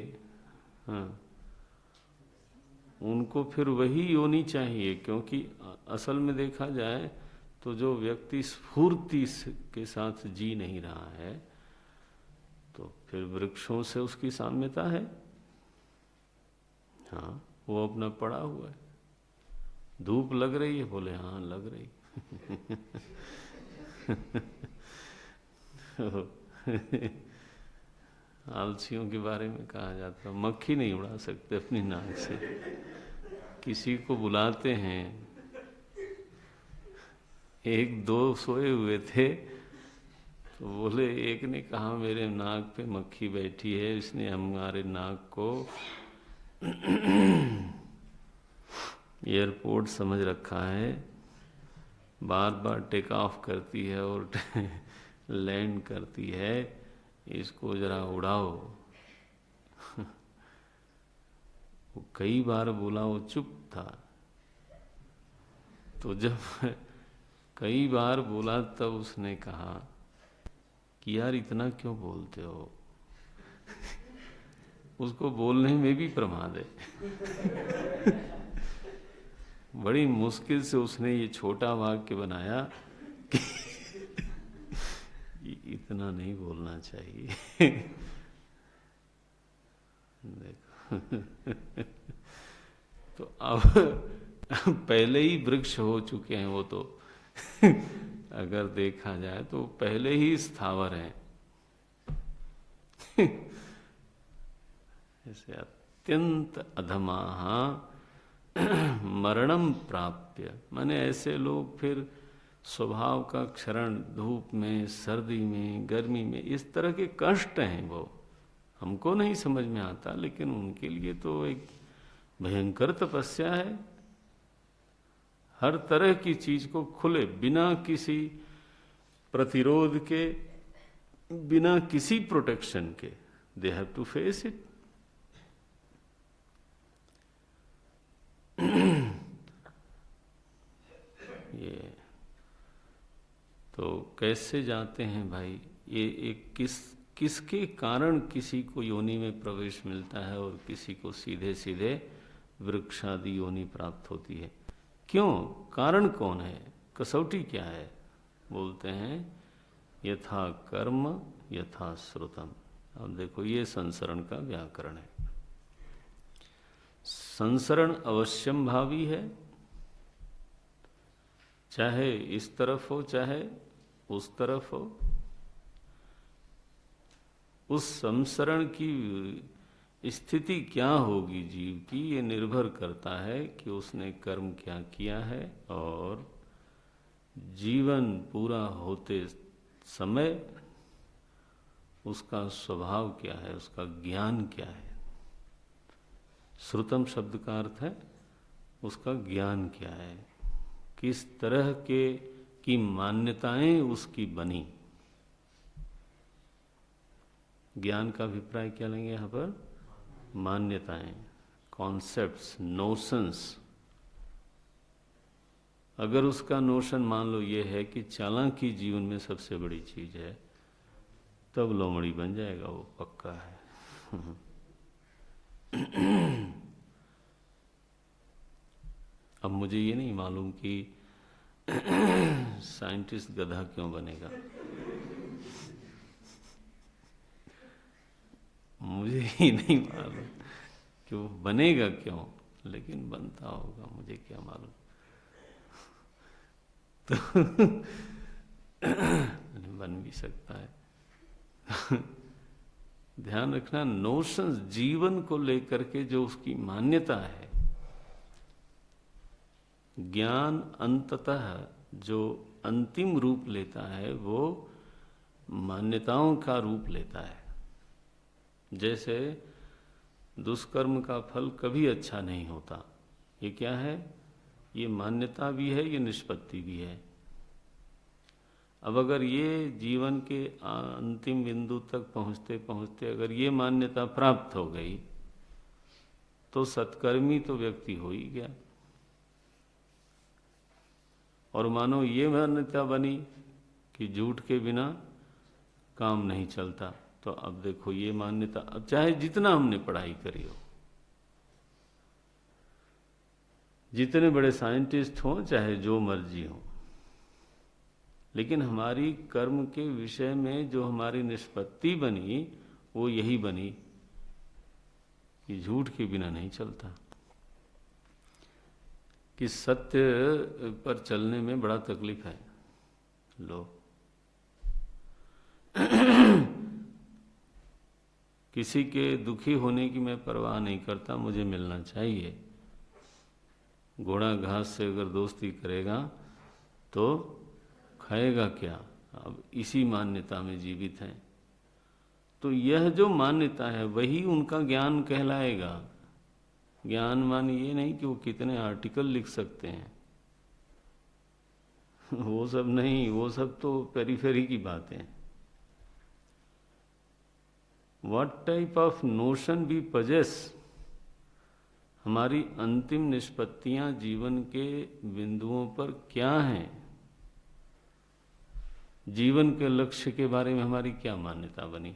उनको फिर वही योनि चाहिए। क्योंकि असल में देखा जाए तो जो व्यक्ति स्फूर्ति के साथ जी नहीं रहा है, तो फिर वृक्षों से उसकी साम्यता है। हाँ, वो अपना पड़ा हुआ है। धूप लग रही है, बोले हाँ लग रही। आलसियों के बारे में कहा जाता, मक्खी नहीं उड़ा सकते अपनी नाक से। किसी को बुलाते हैं, एक दो सोए हुए थे, तो बोले, एक ने कहा मेरे नाक पे मक्खी बैठी है, इसने हमारे नाक को एयरपोर्ट समझ रखा है, बार बार टेक ऑफ करती है और लैंड करती है, इसको जरा उड़ाओ। वो कई बार बोला, वो चुप था। तो जब कई बार बोला तब उसने कहा कि यार इतना क्यों बोलते हो। उसको बोलने में भी प्रमाद है। बड़ी मुश्किल से उसने ये छोटा वाक्य बनाया कि इतना नहीं बोलना चाहिए। देखो, तो अब पहले ही वृक्ष हो चुके हैं वो तो। अगर देखा जाए तो पहले ही स्थावर हैं। ऐसे अत्यंत अधमाः मरणम प्राप्य, माने ऐसे लोग फिर स्वभाव का क्षरण, धूप में, सर्दी में, गर्मी में, इस तरह के कष्ट हैं वो हमको नहीं समझ में आता, लेकिन उनके लिए तो एक भयंकर तपस्या है। हर तरह की चीज को खुले, बिना किसी प्रतिरोध के, बिना किसी प्रोटेक्शन के, they have to face it. ये तो कैसे जाते हैं भाई, ये एक किसके कारण किसी को योनि में प्रवेश मिलता है और किसी को सीधे सीधे वृक्षादि योनि प्राप्त होती है। क्यों, कारण कौन है, कसौटी क्या है? बोलते हैं यथा कर्म यथा श्रुतम। अब देखो, ये संसरण का व्याकरण है। संसरण अवश्यम भावी है, चाहे इस तरफ हो चाहे उस तरफ हो। उस संसरण की स्थिति क्या होगी जीव की, ये निर्भर करता है कि उसने कर्म क्या किया है और जीवन पूरा होते समय उसका स्वभाव क्या है, उसका ज्ञान क्या है। श्रुतम शब्द का अर्थ है उसका ज्ञान क्या है, किस तरह की मान्यताएं उसकी बनी। ज्ञान का अभिप्राय क्या लेंगे यहाँ पर? मान्यताएं, कॉन्सेप्ट्स, नोशंस। अगर उसका नोशन मान लो ये है कि चालाकी जीवन में सबसे बड़ी चीज है, तब लोमड़ी बन जाएगा वो, पक्का है। अब मुझे ये नहीं मालूम कि साइंटिस्ट गधा क्यों बनेगा, मुझे ही नहीं मालूम कि वो बनेगा क्यों, लेकिन बनता होगा, मुझे क्या मालूम। तो बन भी सकता है। ध्यान रखना, नोशंस, जीवन को लेकर के जो उसकी मान्यता है, ज्ञान अंततः जो अंतिम रूप लेता है वो मान्यताओं का रूप लेता है। जैसे दुष्कर्म का फल कभी अच्छा नहीं होता, ये क्या है? ये मान्यता भी है, ये निष्पत्ति भी है। अब अगर ये जीवन के अंतिम बिंदु तक पहुंचते पहुंचते अगर ये मान्यता प्राप्त हो गई तो सत्कर्मी तो व्यक्ति हो ही गया। और मानो ये मान्यता बनी कि झूठ के बिना काम नहीं चलता, तो अब देखो ये मान्यता, अब चाहे जितना हमने पढ़ाई करी हो, जितने बड़े साइंटिस्ट हों, चाहे जो मर्जी हो, लेकिन हमारी कर्म के विषय में जो हमारी निष्पत्ति बनी वो यही बनी कि झूठ के बिना नहीं चलता, कि सत्य पर चलने में बड़ा तकलीफ है। लो किसी के दुखी होने की मैं परवाह नहीं करता, मुझे मिलना चाहिए। घोड़ा घास से अगर दोस्ती करेगा तो खाएगा क्या? अब इसी मान्यता में जीवित हैं। तो यह जो मान्यता है वही उनका ज्ञान कहलाएगा। ज्ञान मान ये नहीं कि वो कितने आर्टिकल लिख सकते हैं, वो सब नहीं, वो सब तो पेरीफेरी की बातें हैं। What type of notion we possess, हमारी अंतिम निष्पत्तियां जीवन के बिंदुओं पर क्या हैं, जीवन के लक्ष्य के बारे में हमारी क्या मान्यता बनी,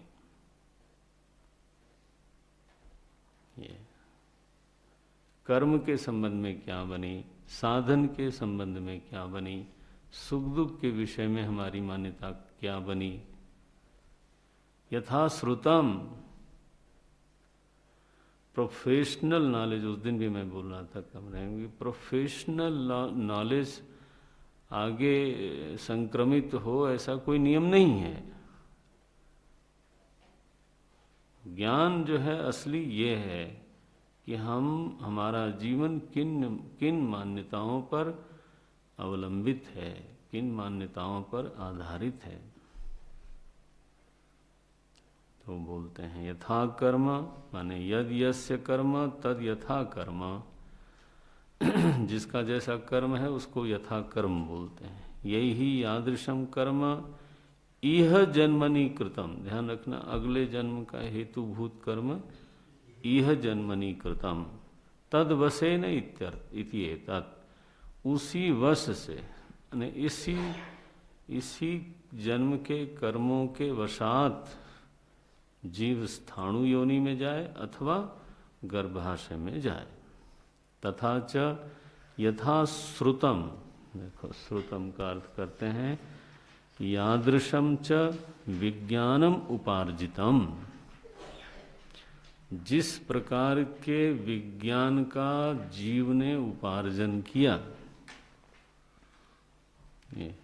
ये कर्म के संबंध में क्या बनी, साधन के संबंध में क्या बनी, सुख दुख के विषय में हमारी मान्यता क्या बनी। यथा श्रुतम, प्रोफेशनल नॉलेज, उस दिन भी मैं बोल रहा था कमरे में, प्रोफेशनल नॉलेज आगे संक्रमित हो ऐसा कोई नियम नहीं है। ज्ञान जो है असली ये है कि हमारा जीवन किन मान्यताओं पर अवलंबित है, किन मान्यताओं पर आधारित है। तो बोलते हैं यथा कर्म, माने यद यस्य कर्म तद यथा कर्म, जिसका जैसा कर्म है उसको यथा कर्म बोलते हैं। यही यादृशम कर्म इह जन्मनि कृतम, ध्यान रखना, अगले जन्म का हेतुभूत कर्म इह जन्मनि कृतम तद वशेन इति एतत्, उसी वश से, यानी इसी जन्म के कर्मों के वशात जीव स्थाणु योनि में जाए अथवा गर्भाशय में जाए। तथा च यथा श्रुतम, देखो श्रुतम का अर्थ करते हैं यादृशम च विज्ञानम उपार्जितम, जिस प्रकार के विज्ञान का जीव ने उपार्जन किया। ये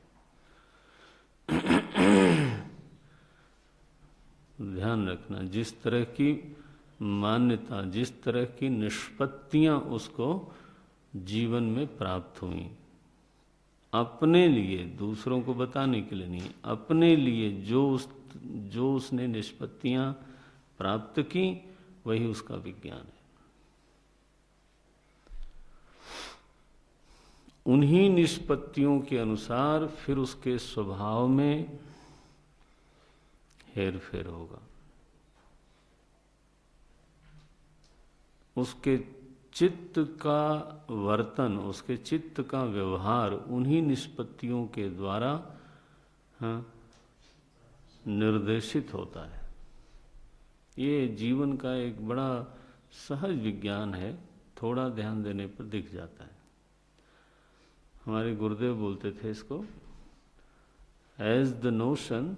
ध्यान रखना, जिस तरह की मान्यता, जिस तरह की निष्पत्तियां उसको जीवन में प्राप्त हुई, अपने लिए, दूसरों को बताने के लिए नहीं, अपने लिए जो उसने निष्पत्तियां प्राप्त की वही उसका विज्ञान है। उन्हीं निष्पत्तियों के अनुसार फिर उसके स्वभाव में हेर फेर होगा, उसके चित्त का वर्तन, उसके चित्त का व्यवहार उन्हीं निष्पत्तियों के द्वारा निर्देशित होता है। ये जीवन का एक बड़ा सहज विज्ञान है, थोड़ा ध्यान देने पर दिख जाता है। हमारे गुरुदेव बोलते थे इसको, as the notion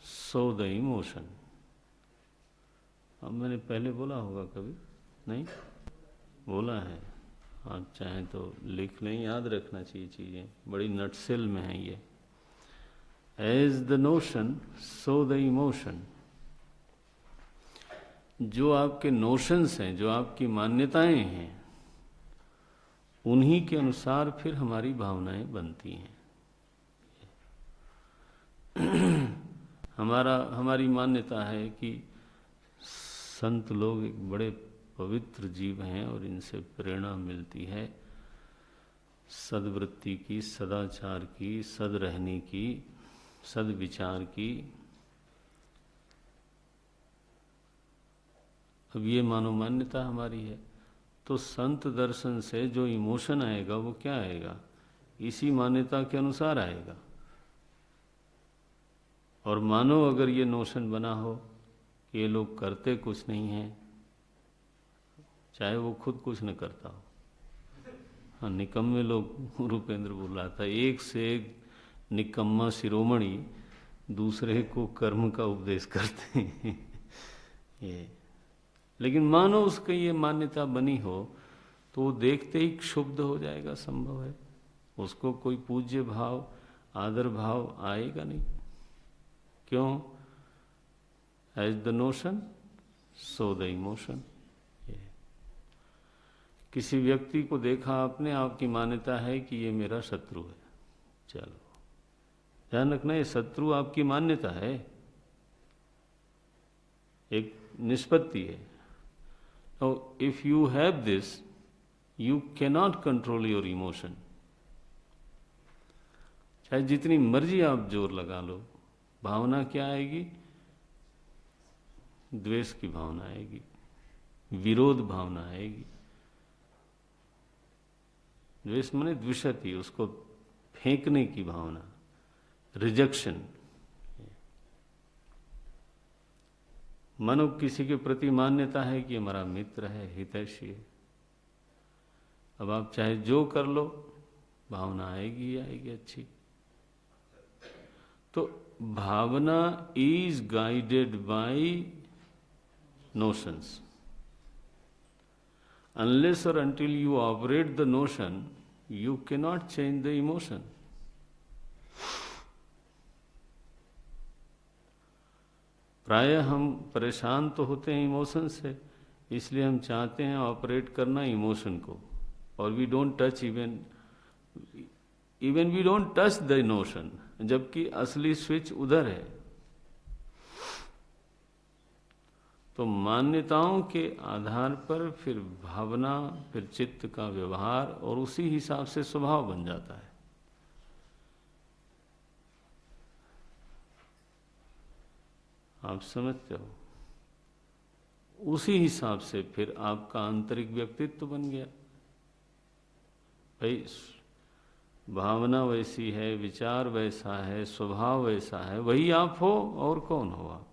so the emotion. अब मैंने पहले बोला होगा कभी, नहीं बोला है, आप चाहें तो लिख लें, याद रखना चाहिए चीज़ें, बड़ी नटसेल में है ये। As the notion so the emotion. जो आपके नोशंस हैं, जो आपकी मान्यताएं हैं, उन्हीं के अनुसार फिर हमारी भावनाएं बनती हैं। हमारी मान्यता है कि संत लोग एक बड़े पवित्र जीव हैं और इनसे प्रेरणा मिलती है सद्वृत्ति की, सदाचार की, सद रहने की, सद्विचार की। अब ये मानो मान्यता हमारी है, तो संत दर्शन से जो इमोशन आएगा वो क्या आएगा? इसी मान्यता के अनुसार आएगा। और मानो अगर ये नोशन बना हो कि ये लोग करते कुछ नहीं हैं, चाहे वो खुद कुछ न करता हो। हाँ, निकम्मे लोग, रूपेंद्र बोल रहा था, एक से एक निकम्मा शिरोमणि दूसरे को कर्म का उपदेश करते हैं। ये लेकिन मानो उसकी ये मान्यता बनी हो तो वो देखते ही क्षुब्ध हो जाएगा, संभव है। उसको कोई पूज्य भाव, आदर भाव आएगा नहीं। क्यों? As the notion so the emotion. किसी व्यक्ति को देखा आपने, आपकी मान्यता है कि ये मेरा शत्रु है, चलो ध्यान रखना, ये शत्रु आपकी मान्यता है, एक निष्पत्ति है। Now, if you have this, you cannot control your emotion. चाहे जितनी मर्जी आप जोर लगा लो, भावना क्या आएगी? द्वेष की भावना आएगी, विरोध भावना आएगी। द्वेष माने द्विषति, उसको फेंकने की भावना, रिजेक्शन। मानो किसी के प्रति मान्यता है कि हमारा मित्र है, हितैषी है। अब आप चाहे जो कर लो, भावना आएगी ही आएगी अच्छी। तो भावना is guided by notions. Unless और until you operate the notion, you cannot change the emotion. प्रायः हम परेशान तो होते हैं इमोशन से, इसलिए हम चाहते हैं ऑपरेट करना इमोशन को, और we don't touch even we don't touch the emotion, जबकि असली स्विच उधर है। तो मान्यताओं के आधार पर फिर भावना, फिर चित्त का व्यवहार, और उसी हिसाब से स्वभाव बन जाता है। आप समझते हो? उसी हिसाब से फिर आपका आंतरिक व्यक्तित्व बन गया। भाई भावना वैसी है, विचार वैसा है, स्वभाव वैसा है, वही आप हो, और कौन हो आप?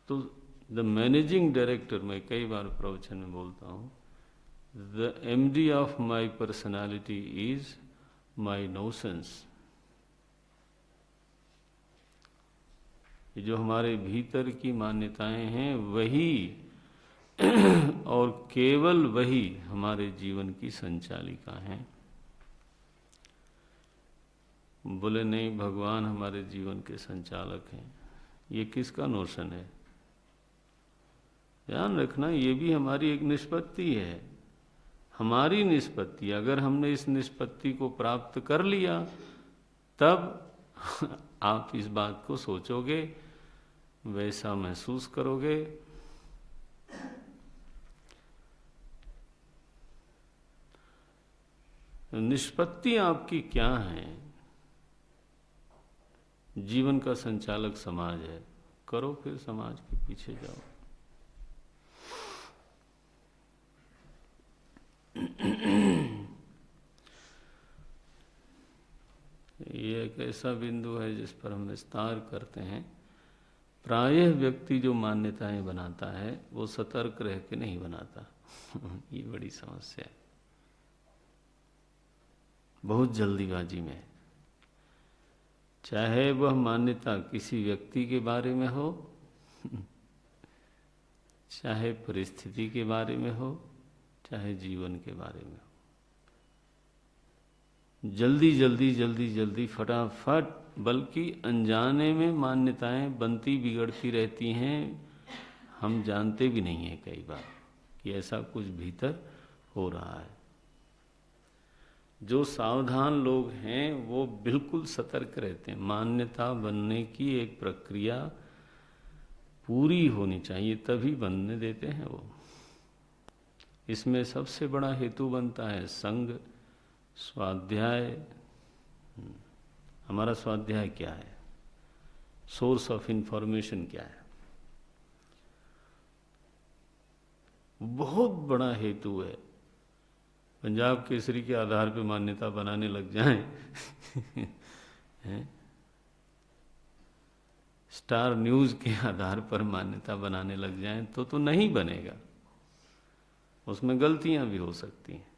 तो द मैनेजिंग डायरेक्टर, मैं कई बार प्रवचन में बोलता हूँ, the MD of my personality is my notions. जो हमारे भीतर की मान्यताएं हैं वही और केवल वही हमारे जीवन की संचालिका हैं। बोले नहीं, भगवान हमारे जीवन के संचालक हैं। ये किसका नोशन है? ध्यान रखना, ये भी हमारी एक निष्पत्ति है, हमारी निष्पत्ति। अगर हमने इस निष्पत्ति को प्राप्त कर लिया, तब आप इस बात को सोचोगे, वैसा महसूस करोगे। निष्पत्ति आपकी क्या है? जीवन का संचालक समाज है, करो, फिर समाज के पीछे जाओ। ये एक ऐसा बिंदु है जिस पर हम विस्तार करते हैं प्रायः व्यक्ति जो मान्यताएं बनाता है वो सतर्क रह के नहीं बनाता। ये बड़ी समस्या है, बहुत जल्दीबाजी में है। चाहे वह मान्यता किसी व्यक्ति के बारे में हो, चाहे परिस्थिति के बारे में हो, चाहे जीवन के बारे में हो, जल्दी जल्दी जल्दी जल्दी फटाफट, बल्कि अनजाने में मान्यताएं बनती बिगड़ती रहती हैं। हम जानते भी नहीं हैं कई बार कि ऐसा कुछ भीतर हो रहा है। जो सावधान लोग हैं वो बिल्कुल सतर्क रहते हैं। मान्यता बनने की एक प्रक्रिया पूरी होनी चाहिए, तभी बनने देते हैं वो। इसमें सबसे बड़ा हेतु बनता है संग, स्वाध्याय। हमारा स्वाध्याय क्या है, सोर्स ऑफ इंफॉर्मेशन क्या है, बहुत बड़ा हेतु है। पंजाब केसरी के आधार पे मान्यता बनाने लग जाएं, स्टार न्यूज़ के आधार पर मान्यता बनाने लग जाएं तो नहीं बनेगा, उसमें गलतियां भी हो सकती हैं।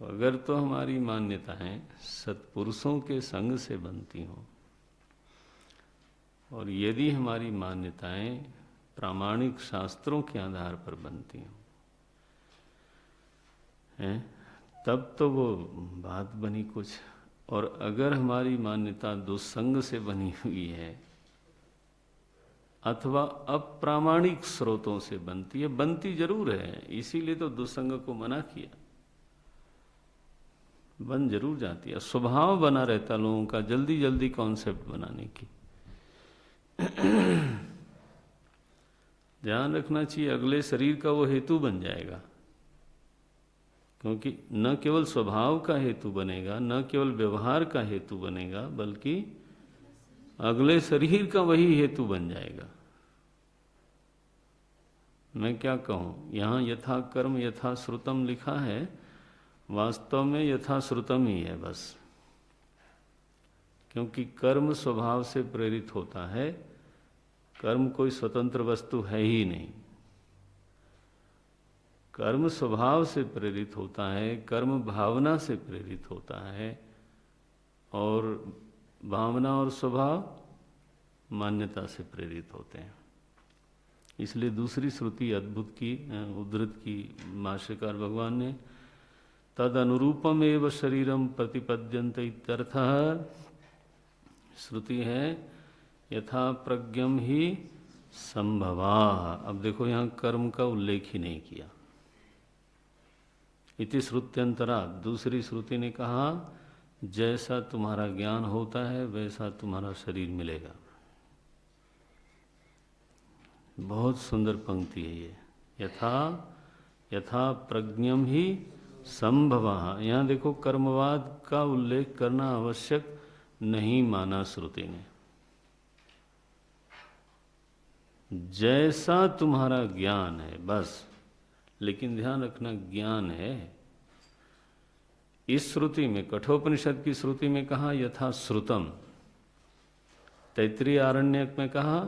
अगर तो हमारी मान्यताएं सत्पुरुषों के संग से बनती हों, और यदि हमारी मान्यताएं प्रामाणिक शास्त्रों के आधार पर बनती हों, तब तो वो बात बनी कुछ। और अगर हमारी मान्यता दुस्संग से बनी हुई है अथवा अप्रामाणिक स्रोतों से बनती है, बनती जरूर है, इसीलिए तो दुस्संग को मना किया, बन जरूर जाती है। स्वभाव बना रहता लोगों का जल्दी जल्दी कॉन्सेप्ट बनाने की। ध्यान रखना चाहिए, अगले शरीर का वो हेतु बन जाएगा, क्योंकि न केवल स्वभाव का हेतु बनेगा, न केवल व्यवहार का हेतु बनेगा, बल्कि अगले शरीर का वही हेतु बन जाएगा। मैं क्या कहूँ, यहाँ यथा कर्म यथा श्रुतम लिखा है, वास्तव में यथा श्रुतम ही है बस, क्योंकि कर्म स्वभाव से प्रेरित होता है। कर्म कोई स्वतंत्र वस्तु है ही नहीं, कर्म स्वभाव से प्रेरित होता है, कर्म भावना से प्रेरित होता है, और भावना और स्वभाव मान्यता से प्रेरित होते हैं। इसलिए दूसरी श्रुति अद्भुत की उद्धृत की भाष्यकार भगवान ने, तद अनुरूपम एव शरीरम प्रतिपद्यन्त इत्यर्थः। श्रुति है यथा प्रज्ञम ही संभवा। अब देखो यहाँ कर्म का उल्लेख ही नहीं किया। इति श्रुत्यंतरा, दूसरी श्रुति ने कहा जैसा तुम्हारा ज्ञान होता है वैसा तुम्हारा शरीर मिलेगा। बहुत सुंदर पंक्ति है ये, यथा यथा प्रज्ञम ही संभवा। यहाँ देखो कर्मवाद का उल्लेख करना आवश्यक नहीं माना श्रुति ने। जैसा तुम्हारा ज्ञान है बस, लेकिन ध्यान रखना ज्ञान है। इस श्रुति में, कठोपनिषद की श्रुति में कहा यथा श्रुतम, तैत्रीय आरण्यक में कहा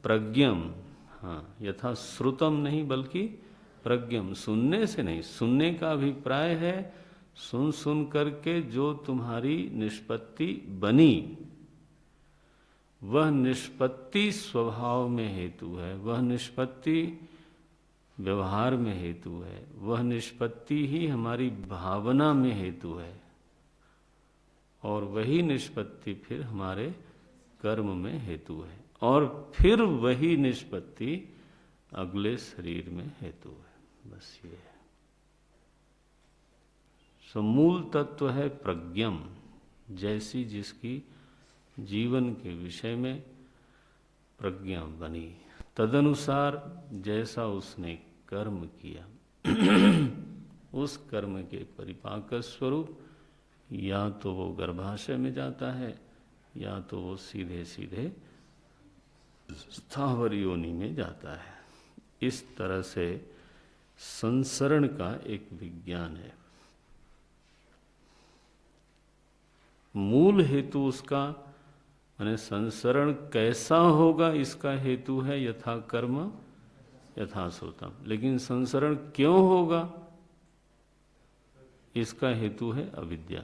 प्रज्ञम। हाँ, यथा श्रुतम नहीं बल्कि प्रज्ञम, सुनने से नहीं, सुनने का अभिप्राय है सुन सुन करके जो तुम्हारी निष्पत्ति बनी, वह निष्पत्ति स्वभाव में हेतु है, वह निष्पत्ति व्यवहार में हेतु है, वह निष्पत्ति ही हमारी भावना में हेतु है, और वही निष्पत्ति फिर हमारे कर्म में हेतु है, और फिर वही निष्पत्ति अगले शरीर में हेतु है। बस ये है। सो मूल तत्व है प्रज्ञम, जैसी जिसकी जीवन के विषय में प्रज्ञा बनी, तदनुसार जैसा उसने कर्म किया, उस कर्म के परिपाक स्वरूप या तो वो गर्भाशय में जाता है, या तो वो सीधे सीधे स्थावर योनि में जाता है। इस तरह से संसरण का एक विज्ञान है। मूल हेतु उसका माने संसरण कैसा होगा इसका हेतु है यथा कर्म यथा श्रुतम, लेकिन संसरण क्यों होगा इसका हेतु है अविद्या।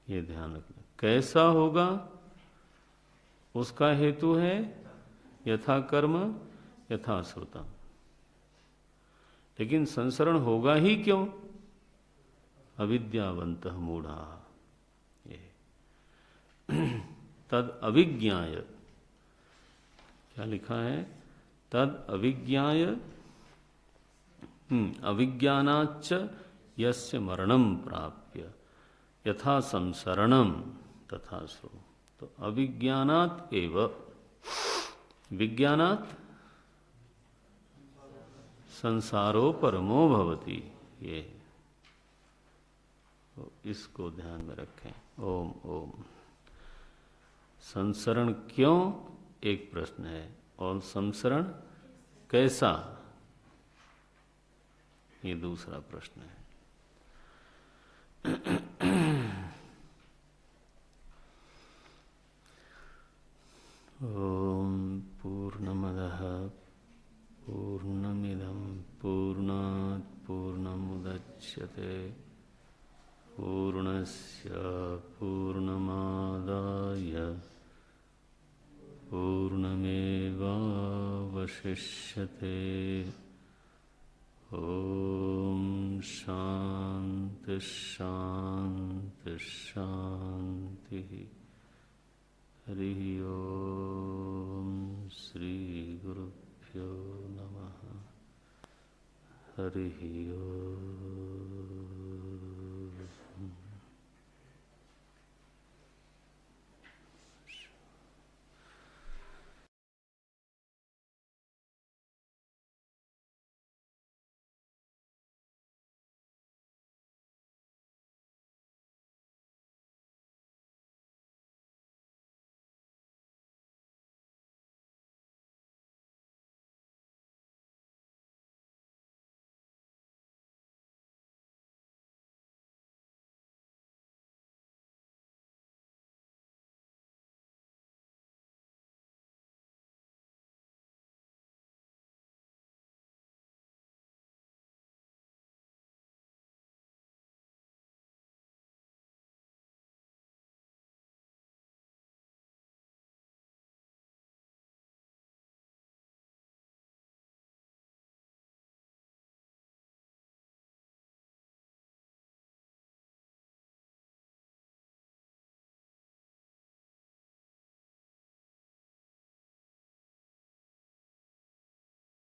ये ध्यान रखना, कैसा होगा उसका हेतु है यथा कर्म यथा श्रुतम, लेकिन संसरण होगा ही क्यों? अविद्यावंत मूढ़ा। ये तद अविज्ञाय, क्या लिखा है? तद अविज्ञाय अविज्ञानाच्च यस्य मरणं प्राप्य यथा संसरणम तथा सो। तो अविज्ञानात एव विज्ञानात संसारो परमो भवति। ये तो इसको ध्यान में रखें। ओम ओम। संसरण क्यों एक प्रश्न है, और संसरण कैसा ये दूसरा प्रश्न है। ओम पूर्णमदः पूर्णमिदं पूर्णात् पूर्णमुदच्यते पूर्णस्य पूर्णमादाय पूर्णमेवावशिष्यते। ओम शांति शांति शांति। हरि ओम श्री गुरुभ्यो नमः। हरि ओम।